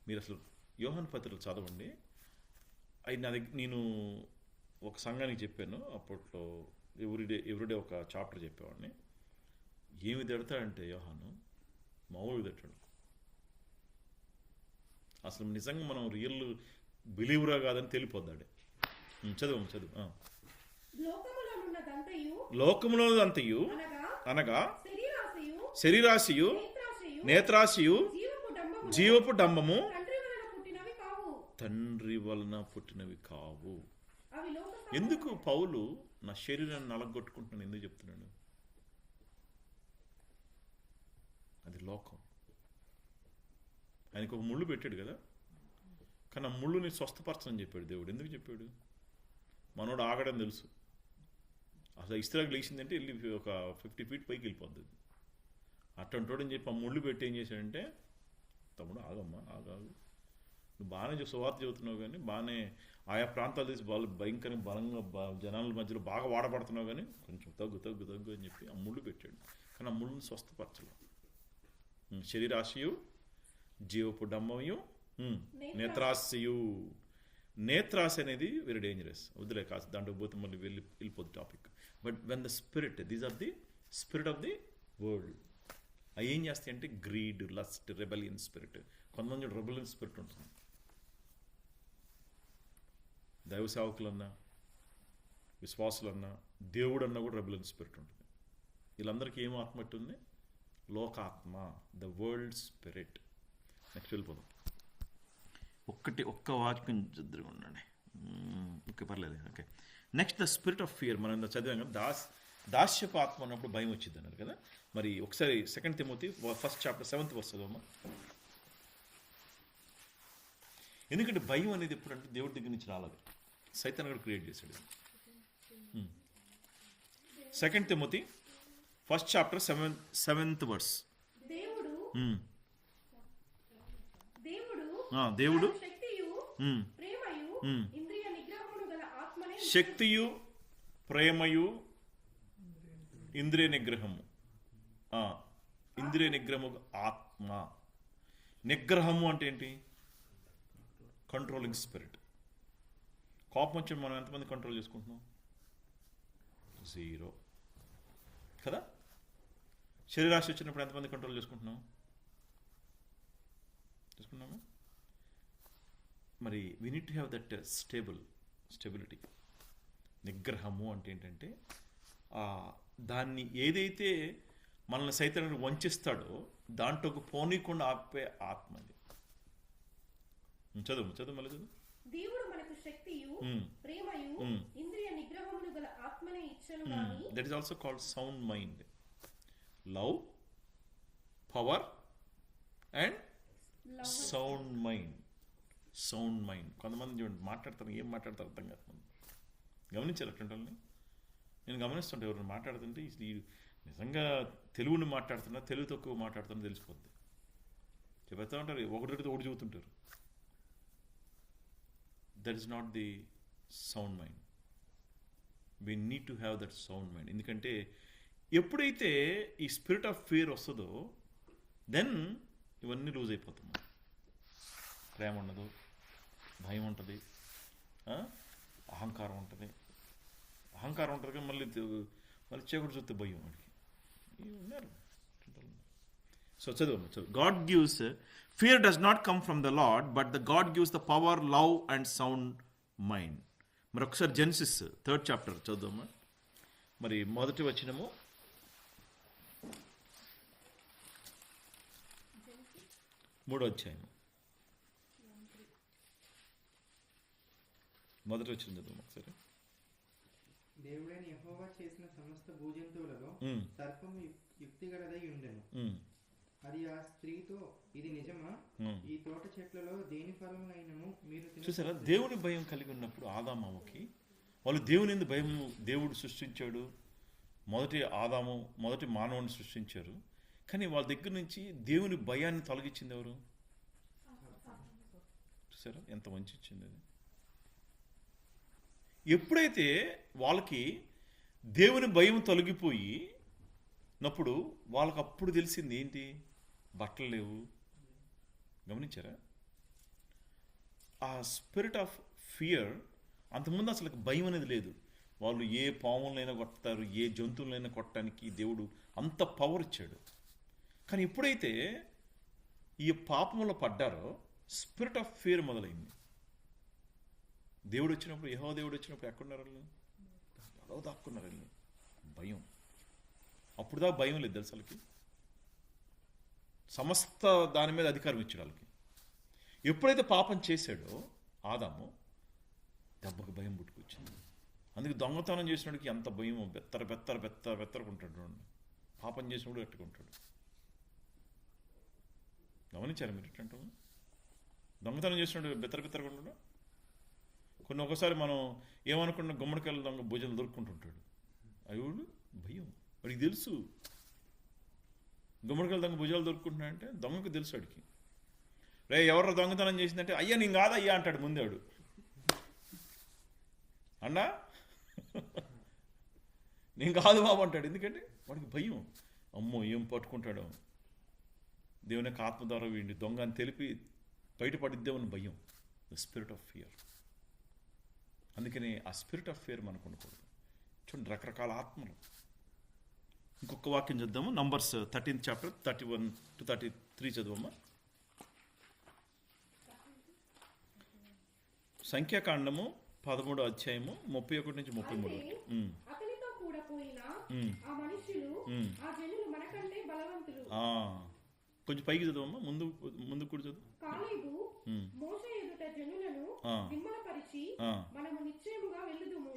మీరు అసలు యోహాను పత్రికలు చదవండి. అది నేను ఒక సంఘానికి చెప్పాను అప్పట్లో. ఎవ్రీడే ఒక చాప్టర్ చెప్పేవాడిని. ఏమి తిడతాడంటే యోహాను మామూలుగా తిట్టాడు. అసలు నిజంగా మనం రియల్ బిలీవరా కాదని తెలిపోద్దాడే. చదువు. లోకములోదంతయు అనగా శరీరాశియు, నేత్రాశియు, జీవపు డంబము తండ్రి వలన పుట్టినవి కావు. ఎందుకు పౌలు నా శరీరాన్ని నలగొట్టుకుంటున్నాను ఎందుకు చెప్తున్నాడు? అది లోకం. ఆయనకు ఒక ముళ్ళు పెట్టాడు కదా, కానీ ఆ ముళ్ళుని స్వస్థపరచని చెప్పాడు దేవుడు. ఎందుకు చెప్పాడు? మనోడు ఆగడం తెలుసు. అసలు ఇస్త్రాకు లేచిందంటే వెళ్ళి ఒక 50 feet పైకి వెళ్ళిపోద్ది. అట్టంటోడని చెప్పి ఆ ముళ్ళు పెట్టి ఏం చేశాడంటే, తమ్ముడు ఆగమ్మా, ఆగాగు, నువ్వు బాగానే సువార్త చెబుతున్నావు కానీ బాగానే ఆయా ప్రాంతాలు తీసి వాళ్ళు భయంకరంగా బలంగా జనాల మధ్యలో బాగా వాడబడుతున్నావు కానీ కొంచెం తగ్గు అని చెప్పి ఆ ముళ్ళు పెట్టాడు. కానీ ఆ ముళ్ళుని స్వస్థపరచలేదు. శరీరాశయు, జీవపు డంబమయు, నేత్రాశయు. నేత్రాశ అనేది వెరీ డేంజరస్. వద్దులే కాస్త దాంట్లో పోతే మళ్ళీ వెళ్ళిపోద్ది topic. But when the spirit, these are the spirit of the world. అవి ఏం చేస్తాయి అంటే గ్రీడ్, లస్ట్, రెబలియన్ స్పిరిట్. కొంతమంది రెబలియన్ స్పిరిట్ ఉంటుంది. దైవ సేవకులన్నా, విశ్వాసులన్నా, దేవుడు అన్నా కూడా రెబలియన్ స్పిరిట్ ఉంటుంది. వీళ్ళందరికీ ఏం ఆత్మ ఉంటుంది? లోకాత్మ, ద వరల్డ్ స్పిరిట్. నెక్స్ట్ వెళ్ళిపోదాం. ఒక్క వాక్యం ఇద్దరు ఉండండి. ఓకే, పర్లేదు. Okay, next the spirit of fear. మనం చదివాం కదా, దాస్యపు ఆత్మ అన్నప్పుడు భయం వచ్చింది అన్నారు కదా. మరి ఒకసారి 2 Timothy 1st chapter 7th verse చదవమ్మా. ఎందుకంటే భయం అనేది ఎప్పుడంటే దేవుడి దగ్గర నుంచి రాలేదు, సైతాన్ కూడా క్రియేట్ చేశాడు. 2 Timothy 1st chapter 7th verse. దేవుడు శక్తియు, ప్రేమయు, ఇంద్రియ నిగ్రహము. ఇంద్రియ నిగ్రహము ఆత్మ. నిగ్రహము అంటే ఏంటి? Controlling spirit. కోపం వచ్చి మనం ఎంతమంది కంట్రోల్ చేసుకుంటున్నాం? 0 కదా. శరీరాశ వచ్చినప్పుడు ఎంతమంది కంట్రోల్ చేసుకుంటున్నామా? మరి we need to have that stability. నిగ్రహము అంటే ఏంటంటే దాన్ని ఏదైతే మనల్ని సైతాన్ని వంచిస్తాడో దాంట్లోకి పోనీకుండా ఆపే ఆత్మ అది. చదువు మళ్ళీ చదువు. దేవుడు మనకు శక్తియు ప్రేమయు ఇంద్రియ నిగ్రహములు గల ఆత్మనే ఇచ్చెను గాని. That is also called sound mind. Love, power and sound mind. కొంతమంది చూడండి మాట్లాడతారు, ఏం మాట్లాడతారు అర్థం కాదు. గమనించారు అటువంటి వాళ్ళని? నేను గమనిస్తుంటే ఎవరైనా మాట్లాడుతుంటే ఈ నిజంగా తెలుగుని మాట్లాడుతున్నా తెలుగు తక్కువ మాట్లాడుతున్నా తెలిసిపోద్ది. చెప్తా ఉంటారు, ఒకటి చెబుతుంటారు. That is not the sound mind. We need to have that sound mind. ఎందుకంటే ఎప్పుడైతే ఈ స్పిరిట్ ఆఫ్ ఫియర్ వస్తుందో దెన్ ఇవన్నీ లూజ్ అయిపోతాం. ప్రేమ ఉండదు, భయం ఉంటుంది, అహంకారం ఉంటుంది కానీ మళ్ళీ చీకటి చూస్తే భయం వాడికి ఉన్నారు. సో చదువు. God gives fear does not come from the lord but the God gives the power, love and sound mind. మరి ఒకసారి జెనసిస్ 3rd chapter చదువుమా. మరి మొదటి వచనము 3వ అధ్యాయం మొదటి వచ్చిన చదువు ఒకసారి. దేవుడైన యెహోవా చేసిన సమస్త భూజంతువులలో సర్పము యుక్తిగలదై ఉండెను. అది ఆ స్త్రీతో, ఇది నిజమా? ఈ తోట చెట్లలో దేని ఫలమునైనను మీరు చూసారా? దేవుని భయం కలిగి ఉన్నప్పుడు ఆదామావుకి వాళ్ళు దేవుని ఎందు భయం, దేవుడు సృష్టించాడు, మొదటి మానవుని సృష్టించారు. కానీ వాళ్ళ దగ్గర నుంచి దేవుని భయాన్ని తొలగించింది ఎవరు? చూసారా ఎంత మంచి ఇచ్చింది అది. ఎప్పుడైతే వాళ్ళకి దేవుని భయం తొలగిపోయినప్పుడు వాళ్ళకి అప్పుడు తెలిసింది ఏంటి? బట్టలు లేవు. గమనించారా? ఆ స్పిరిట్ ఆఫ్ ఫియర్, అంతకుముందు అసలు భయం అనేది లేదు. వాళ్ళు ఏ పాములైనా కొడతారు, ఏ జంతువులైనా కొట్టడానికి దేవుడు అంత పవర్ ఇచ్చాడు. కానీ ఎప్పుడైతే ఈ పాపంలో పడ్డారో స్పిరిట్ ఆఫ్ ఫియర్ మొదలైంది. దేవుడు వచ్చినప్పుడు, యెహోవా దేవుడు వచ్చినప్పుడు ఎక్కడున్నారు వాళ్ళు? ఎవరో దాక్కున్నారు వాళ్ళు. భయం. అప్పుడుదా భయం లేదు తెలుసు వాళ్ళకి. సమస్త దాని మీద అధికారం ఇచ్చాడు వాళ్ళకి. ఎప్పుడైతే పాపం చేశాడో ఆదాము, దెబ్బకు భయం పుట్టుకొచ్చింది. అందుకే దొంగతనం చేసినోడికి ఎంత భయమో, బెత్తరకుంటాడు. పాపం చేసినప్పుడు కట్టుకుంటాడు. గమనించారు మీరు? ఎట్లంటే దొంగతనం చేసినప్పుడు బెత్తరకుంటాడు. కొన్ని ఒకసారి మనం ఏమనుకున్న గుమ్మడికాయల దొంగ భుజాలు దొరుకుంటుంటాడు. అయ్యోడు భయం, వాడికి తెలుసు గుమ్మడికాయల దొంగ భుజాలు దొరుకుంటున్నాడంటే దొంగకు తెలుసు వాడికి. రే ఎవరు దొంగతనం చేసిందంటే అయ్యా నేను కాదయ్యా అంటాడు ముందేవాడు. అన్నా నేను కాదు బాబు అంటాడు. ఎందుకంటే వాడికి భయం. అమ్మో ఏం పట్టుకుంటాడో, దేవుని యొక్క ఆత్మ ద్వారా వీడిని దొంగ అని తెలిపి బయటపడిద్దామని భయం. The spirit of fear. అందుకని ఆ స్పిరిట్ ఆఫ్ ఫియర్ మనకు ఉండకూడదు. చూడండి రకరకాల ఆత్మలు. ఇంకొక వాక్యం చూద్దాము. Numbers 13th chapter 31 to 33 చదువమ్మా. సంఖ్యాకాండము 13వ అధ్యాయము 31 నుంచి 33. అతనితో కూడా పోయిన ఆ మనుషులు, ఆ జనులు మనకంటే బలవంతులు. కొంచెం పైకి చదవమ్మా, ముందు కూడా చదువు. కాలేబు మోషే ఎదుట జనులను దిమ్మలపరిచి మనము నిశ్చయముగా వెళ్ళుదుము.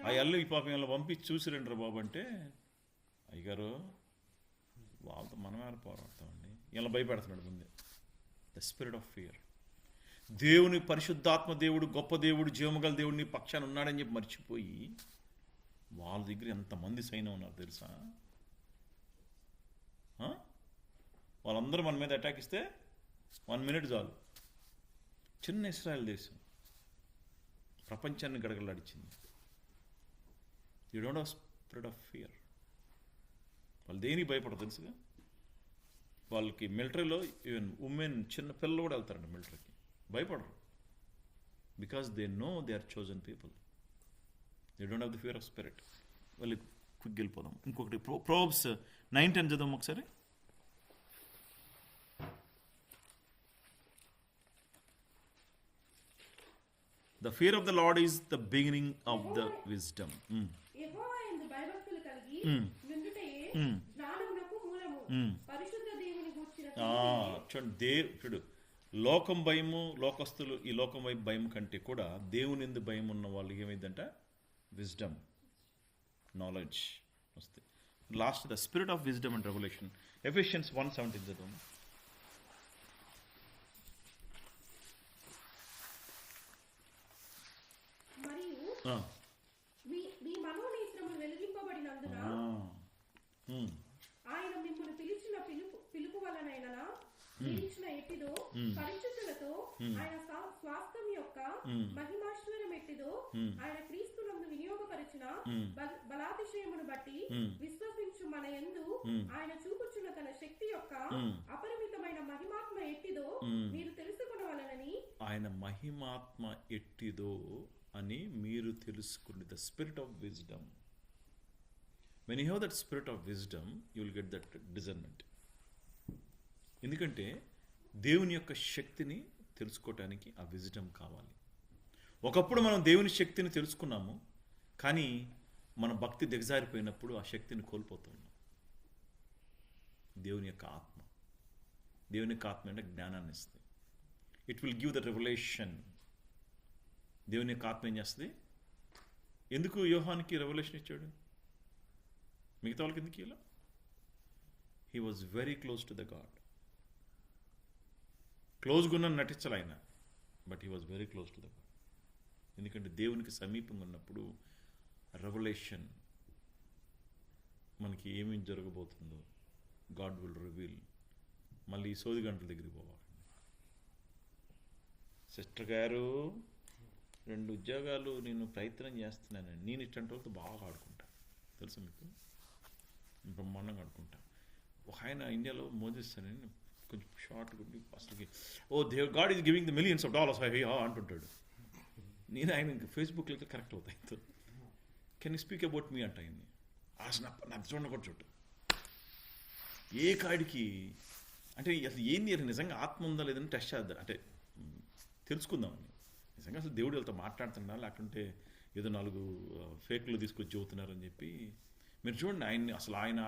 ఆ ఎల్లు ఈ పాపం ఇలా పంపించి చూసిరండి రా బాబు అంటే, అయ్యగారు వాళ్ళతో మనం ఎలా పోరాడతామండి, ఇలా భయపెడుతున్నాడు ముందే. The spirit of fear. దేవుని పరిశుద్ధాత్మ దేవుడు, గొప్ప దేవుడు, జీవమగల దేవుడిని పక్షాన ఉన్నాడని చెప్పి మర్చిపోయి వాళ్ళ దగ్గర ఎంతమంది సైన్యం ఉన్నారు తెలుసా? వాళ్ళందరూ మన మీద అటాక్ ఇస్తే 1 minute చాలు. చిన్న ఇస్రాయల్ దేశం ప్రపంచాన్ని గడగలాడించింది. You don't have spirit of fear. వాళ్ళు దేనికి భయపడరు తెలుసుగా. వాళ్ళకి మిలిటరీలో ఈవెన్ ఉమెన్, చిన్న పిల్లలు కూడా వెళ్తారండి మిలిటరీకి. భయపడరు. Because they know they are chosen people. They don't have the fear of spirit. వాళ్ళు క్విక్ వెళ్ళిపోదాం. ఇంకొకటి ప్రోబ్స్ 9-10 చదుదాం ఒకసారి. The fear of the Lord is the beginning of the wisdom. యెహోవా యందు భయభక్తులు కలిగి నుండుటయే జ్ఞానమునకు మూలము. పరిశుద్ధ దేవుని గూర్చిన చూడు, లోకం భయము, లోకస్తులు ఈ లోకం వైపు భయం కంటే కూడా దేవుని యందు భయం ఉన్న వాళ్ళు ఏమైందంట? విజ్డమ్, నాలెడ్జ్ వస్తుంది. Last the spirit of wisdom and revolution. Ephesians 1:17 చదువు. మరియు మీ మనోనేత్రములు వెలిగింపబడినందున ఆయన మిమ్మల్ని పిలిచిన పిలుపు వలనైనా నిరీక్షణ ఎట్టిదో, పరిశుద్ధులతో ఆయన స్వాస్థ్యం యొక్క మహిమాశ్వరం ఎట్టిదో, ఆయన క్రీస్తునందు వినియోగపరిచిన బలాతిశయమును బట్టి విశ్వసించు మన యందు ఆయన చూపుచున్న తన శక్తి యొక్క అపరిమితమైన మహిమాత్మ ఎట్టిదో మీరు తెలుసుకొనవలెనని. ఆయన మహిమాత్మ ఎట్టిదో అని మీరు తెలుసుకుని. The spirit of wisdom. When you have that spirit of wisdom you will get that discernment. ఎందుకంటే దేవుని యొక్క శక్తిని తెలుసుకోవటానికి ఆ విజ్డమ్ కావాలి. ఒకప్పుడు మనం దేవుని శక్తిని తెలుసుకున్నాము, కానీ మన భక్తి దిగజారిపోయినప్పుడు ఆ శక్తిని కోల్పోతున్నాం. దేవుని యొక్క ఆత్మ, దేవుని యొక్క ఆత్మ అంటే జ్ఞానాన్ని ఇస్తుంది. It will give the revolution. దేవుని యొక్క ఆత్మ ఏం చేస్తుంది? ఎందుకు యోహానికి రెవల్యూషన్ ఇచ్చాడు? మిగతా వాళ్ళకి ఎందుకు ఇలా? He was very close to the God. క్లోజ్గా ఉన్న నటించాలి ఆయన, but he was very close to the God. ఎందుకంటే దేవునికి సమీపంగా ఉన్నప్పుడు రెవల్యూషన్, మనకి ఏమేమి జరగబోతుందో గాడ్ విల్ రివీల్. మళ్ళీ ఈ సోది గంటల దగ్గరికి పోవాలి. సిస్టర్ గారు 2 ఉద్యోగాలు నేను ప్రయత్నం చేస్తున్నానండి. నేను ఇట్లాంటి వాళ్ళతో బాగా ఆడుకుంటా, తెలుసు మీకు, బ్రహ్మాండంగా ఆడుకుంటా. ఒక ఆయన ఇండియాలో మోదిస్తానని కొంచెం షార్ట్గా ఉండి అసలుకి God is giving the millions of dollars అంటుంటాడు. నేను ఆయన ఇంకా ఫేస్బుక్లో కరెక్ట్ అవుతాయి. Can you speak about me అంట ఆయన్ని. అసలు నాకు చూడండి కూడా చూడు ఏ కాడికి అంటే అసలు ఏంది అది నిజంగా ఆత్మ ఉందా లేదని టెస్ట్ చేద్దాం, అంటే తెలుసుకుందామని. నిజంగా అసలు దేవుడు వీళ్ళతో మాట్లాడుతున్నా లేకుంటే ఏదో 4 ఫేక్లు తీసుకొచ్చి చెబుతున్నారని చెప్పి. మీరు చూడండి ఆయన్ని, అసలు ఆయన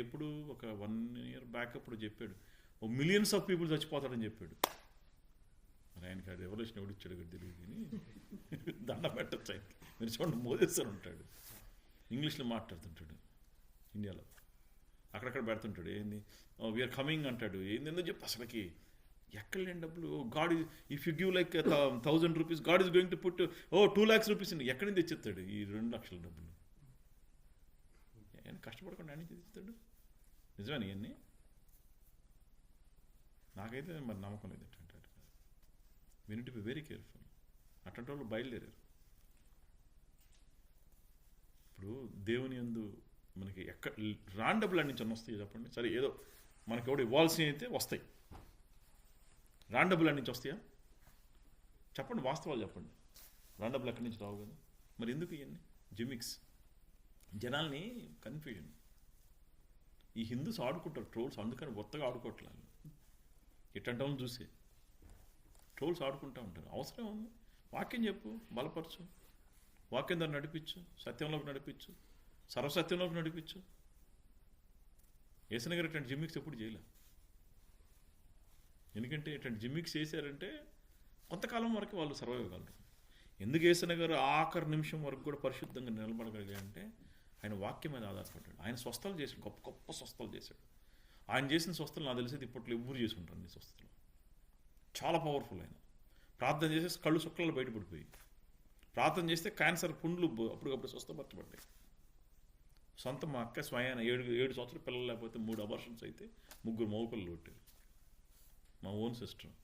ఎప్పుడు ఒక 1 year బ్యాక్ అప్పుడు చెప్పాడు మిలియన్స్ ఆఫ్ పీపుల్ చచ్చిపోతాడని చెప్పాడు. మరి ఆయనకి ఆ రెవల్యూషన్ ఎవడు ఇచ్చాడు కదా తెలియదు, కానీ దండం పెట్టచ్చు ఆయనకి. మీరు చూడండి మోదేశ్వర్ ఉంటాడు, ఇంగ్లీష్లో మాట్లాడుతుంటాడు, ఇండియాలో అక్కడక్కడ పెడుతుంటాడు. ఏంది వీఆర్ కమింగ్ అంటాడు. ఏంది ఎందుకు చెప్పి అసలుకి ఎక్కడ లేని డబ్బులు. God is if you give like 1,000 rupees God is going to put 2 lakhs rupees ఎక్కడి నుంచి తెచ్చిస్తాడు ఈ 2 లక్షల డబ్బులు? ఆయన కష్టపడకుండా ఆయన తెచ్చిస్తాడు. నిజమేనా ఇవన్నీ? నాకైతే మరి నమ్మకం లేదు. ఎట్లంటాడు we need to be very careful. అట్లాంటి వాళ్ళు బయలుదేరారు. ఇప్పుడు దేవుని యందు మనకి ఎక్కడ రాని డబ్బులు అన్ని నుంచి వస్తాయి చెప్పండి. సరే ఏదో మనకి ఎవడు ఇవ్వాల్సినవి అయితే వస్తాయి. రాని డబ్బులు అన్ని నుంచి వస్తాయా చెప్పండి, వాస్తవాలు చెప్పండి. రాని డబ్బులు ఎక్కడి నుంచి రావు కదా. మరి ఎందుకు ఇవన్నీ జిమిక్స్? జనాల్ని కన్ఫ్యూజన్. ఈ హిందూస్ ఆడుకుంటారు ట్రోల్స్, అందుకని కొత్తగా ఆడుకోవట్లేదు. ఇట్లాంటి వాళ్ళని చూసి ట్రోల్స్ ఆడుకుంటూ ఉంటారు. అవసరం ఉంది. వాక్యం చెప్పు, బలపరచు, వాక్యం దాన్ని నడిపించు, సత్యంలోకి నడిపించు, సర్వసత్యంలోకి నడిపించు. యేసయ్య గారు ఇట్లాంటి జిమ్మిక్స్ ఎప్పుడు చేయలే. ఎందుకంటే ఇట్లాంటి జిమ్మిక్స్ చేశారంటే కొంతకాలం వరకు వాళ్ళు సర్వైవ్ కాగలరు. ఎందుకు యేసయ్య గారు ఆఖరి నిమిషం వరకు కూడా పరిశుద్ధంగా నిలబడగలిగారంటే ఆయన వాక్యం మీద ఆధారపడ్డాడు. ఆయన స్వస్థలు చేశాడు, గొప్ప గొప్ప స్వస్థలు చేశాడు. ఆయన చేసిన స్వస్థలు నాకు తెలిసేది ఇప్పట్లో ఎవ్వరు చేసి ఉంటారు. ఈ స్వస్థలు చాలా పవర్ఫుల్. ఆయన ప్రార్థన చేస్తే కళ్ళు సుక్కలు బయటపడిపోయి, ప్రార్థన చేస్తే క్యాన్సర్ పుండ్లు అప్పటికప్పుడు స్వస్థపరచబడ్డాయి. సొంత మా అక్క స్వయాన 7 సంవత్సరాల పిల్లలు లేకపోతే 3 అబార్షన్స్ అయితే 3 మగ పిల్లలు కొట్టారు. మా ఓన్ సిస్టర్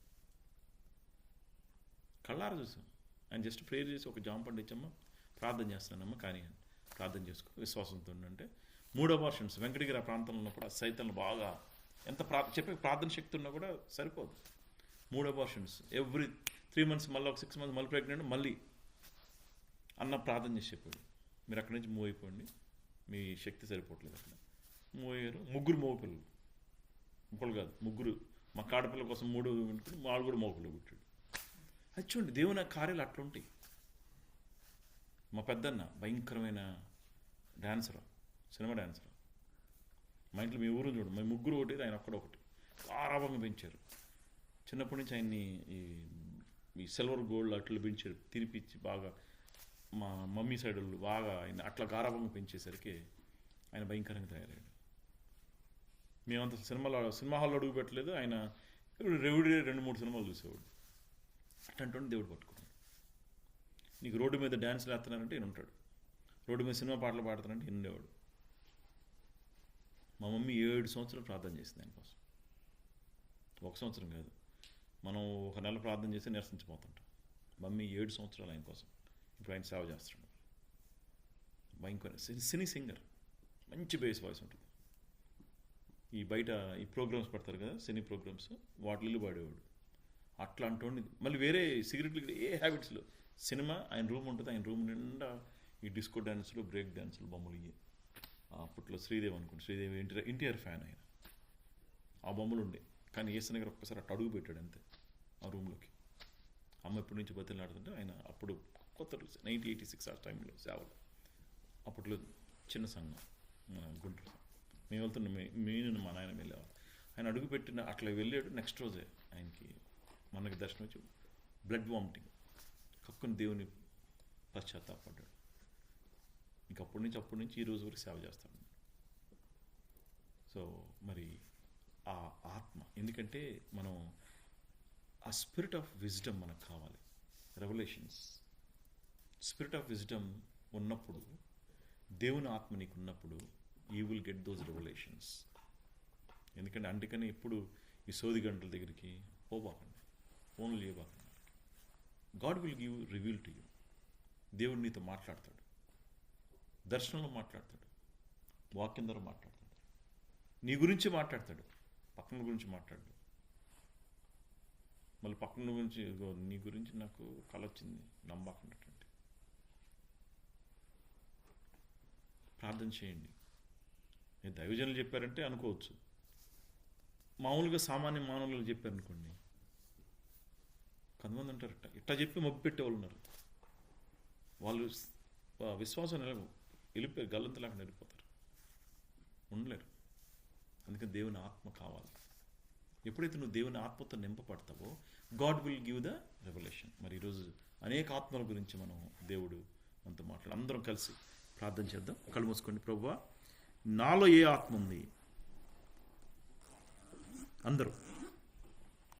కళ్ళారా చూసాం. ఆయన జస్ట్ ప్రేయర్ చేసి ఒక జామ పండు ఇచ్చమ్మా ప్రార్థన చేస్తానమ్మా కానీ ప్రార్థన చేసుకో విశ్వాసంతో అంటే 3 అబార్షన్స్ వెంకటగిరి ప్రాంతంలో ఉన్నప్పుడు ఆ సైతంలో బాగా ఎంత చెప్పే ప్రార్థన శక్తి ఉన్నా కూడా సరిపోదు. 3 అబార్షన్స్ ఎవ్రీ 3 months, మళ్ళీ ఒక 6 months మళ్ళీ ప్రెగ్నెంట్, మళ్ళీ అన్న ప్రార్థన చేసి చెప్పాడు మీరు అక్కడి నుంచి మూవ్ అయిపోండి, మీ శక్తి సరిపోవట్లేదు అక్కడ. మోయారు. ముగ్గురు మగపిల్లలు, ఒకళ్ళు కాదు ముగ్గురు. మా ఆడపిల్ల కోసం 3 పెట్టుకుని వాళ్ళు కూడా మగపిల్లలు పుట్టాడు. అది చూడండి, దేవుని కార్యాలు అట్లుంటాయి. మా పెద్దన్న భయంకరమైన డాన్సర్, సినిమా డాన్సర్. మా ఇంట్లో మీ ఊరు చూడండి, మా ముగ్గురు ఒకటి, ఆయన ఒక్కడొకటి. ఆరాభంగా పెంచారు. చిన్నప్పటి నుంచి ఆయన్ని ఈ సిల్వర్ గోల్డ్ అట్లా పెంచారు, తినిపించి బాగా. మా మమ్మీ సైడ్ వాళ్ళు బాగా ఆయన అట్లా గారాభంగా పెంచేసరికి ఆయన భయంకరంగా తయారయ్యాడు. మేమంతా సినిమా హాల్లో అడుగు పెట్టలేదు. ఆయన రెవిడే 2-3 సినిమాలు చూసేవాడు. అట్లాంటి దేవుడు పట్టుకున్నాడు. నీకు రోడ్డు మీద డ్యాన్స్లు వేస్తున్నారంటే ఈయన ఉంటాడు, రోడ్డు మీద సినిమా పాటలు పాడుతానంటే ఈయన ఉండేవాడు. మా మమ్మీ 7 సంవత్సరాలు ప్రార్థన చేసింది ఆయన కోసం. 1 సంవత్సరం కాదు, మనం 1 నెల ప్రార్థన చేసి నిరసించిపోతుంటాం. మమ్మీ 7 సంవత్సరాలు ఆయన కోసం. ఇప్పుడు ఆయన సేవ చేస్తున్నాడు. భయంకర సినీ సింగర్, మంచి బేస్ వాయిస్ ఉంటుంది. ఈ బయట ఈ ప్రోగ్రామ్స్ పెడతారు కదా, సినీ ప్రోగ్రామ్స్, వాటిల్లో పాడేవాడు. అట్లా అంటుండి మళ్ళీ వేరే సిగరెట్లు ఏ హ్యాబిట్స్లో. సినిమా ఆయన రూమ్ ఉంటుంది, ఆయన రూమ్ నిండా ఈ డిస్కో డ్యాన్సులు, బ్రేక్ డ్యాన్సులు, బొమ్మలు ఇవి. అప్పట్లో శ్రీదేవి అనుకోండి, శ్రీదేవి ఎన్టీఆర్ ఫ్యాన్ ఆయన. ఆ బొమ్మలు ఉండే. కానీ ఏసన్ గారు ఒక్కసారి అట్టు అడుగు పెట్టాడు అంతే ఆ రూమ్లోకి. అమ్మ ఎప్పటి నుంచి బతిలాడుతుంటే ఆయన అప్పుడు కొత్త 1986 ఆ టైంలో సేవలు. అప్పట్లో చిన్న సంఘం మన గుంటూరు. మేము వెళ్తున్నాం, నేను మా నాయన వెళ్ళేవాళ్ళు. ఆయన అడుగు పెట్టిన అట్లా వెళ్ళాడు. నెక్స్ట్ రోజే ఆయనకి మనకి దర్శనం వచ్చి బ్లడ్ వామిటింగ్, కక్కుని దేవుని పశ్చాత్తాపడ్డాడు. అప్పటి నుంచి ఈ రోజు వరకు సేవ చేస్తాడు. సో మరి ఆ ఆత్మ, ఎందుకంటే మనం ఆ స్పిరిట్ ఆఫ్ విజ్డమ్ మనకు కావాలి. రెవల్యూషన్స్, స్పిరిట్ ఆఫ్ విజ్డమ్ ఉన్నప్పుడు, దేవుని ఆత్మ నీకు ఉన్నప్పుడు, you will get those revolutions. ఎందుకంటే అందుకని ఎప్పుడు ఈ సోది గంటల దగ్గరికి పోబాకండి, ఫోన్లు చేయబాకండి. God will give reveal to you. దేవుడు నీతో మాట్లాడతాడు, దర్శనంలో మాట్లాడతాడు, వాక్యం ద్వారా మాట్లాడతాడు, నీ గురించి మాట్లాడతాడు, పక్కన గురించి మాట్లాడు. మళ్ళీ పక్కన గురించి నీ గురించి నాకు కల వచ్చింది నమ్మకన్నటువంటి. ప్రార్థన చేయండి. నేను దైవజనులు చెప్పారంటే అనుకోవచ్చు, మామూలుగా సామాన్య మానవులు చెప్పారనుకోండి, కొంతమంది ఉంటారు ఇట్లా చెప్పి మబ్బు పెట్టేవాళ్ళు ఉన్నారు. వాళ్ళు విశ్వాసం వెళ్ళిపోయి గల్లంతలాగా వెళ్ళిపోతారు, ఉండలేరు. అందుకని దేవుని ఆత్మ కావాలి. ఎప్పుడైతే నువ్వు దేవుని ఆత్మతో నింపబడతావో God will give the revolution. మరి ఈరోజు అనేక ఆత్మల గురించి దేవుడు మనతో మాట్లాడు. అందరం కలిసి ప్రార్థన చేద్దాం. కళ్ళు మూసుకోండి. ప్రభువా, నాలో ఏ ఆత్మ ఉంది? అందరూ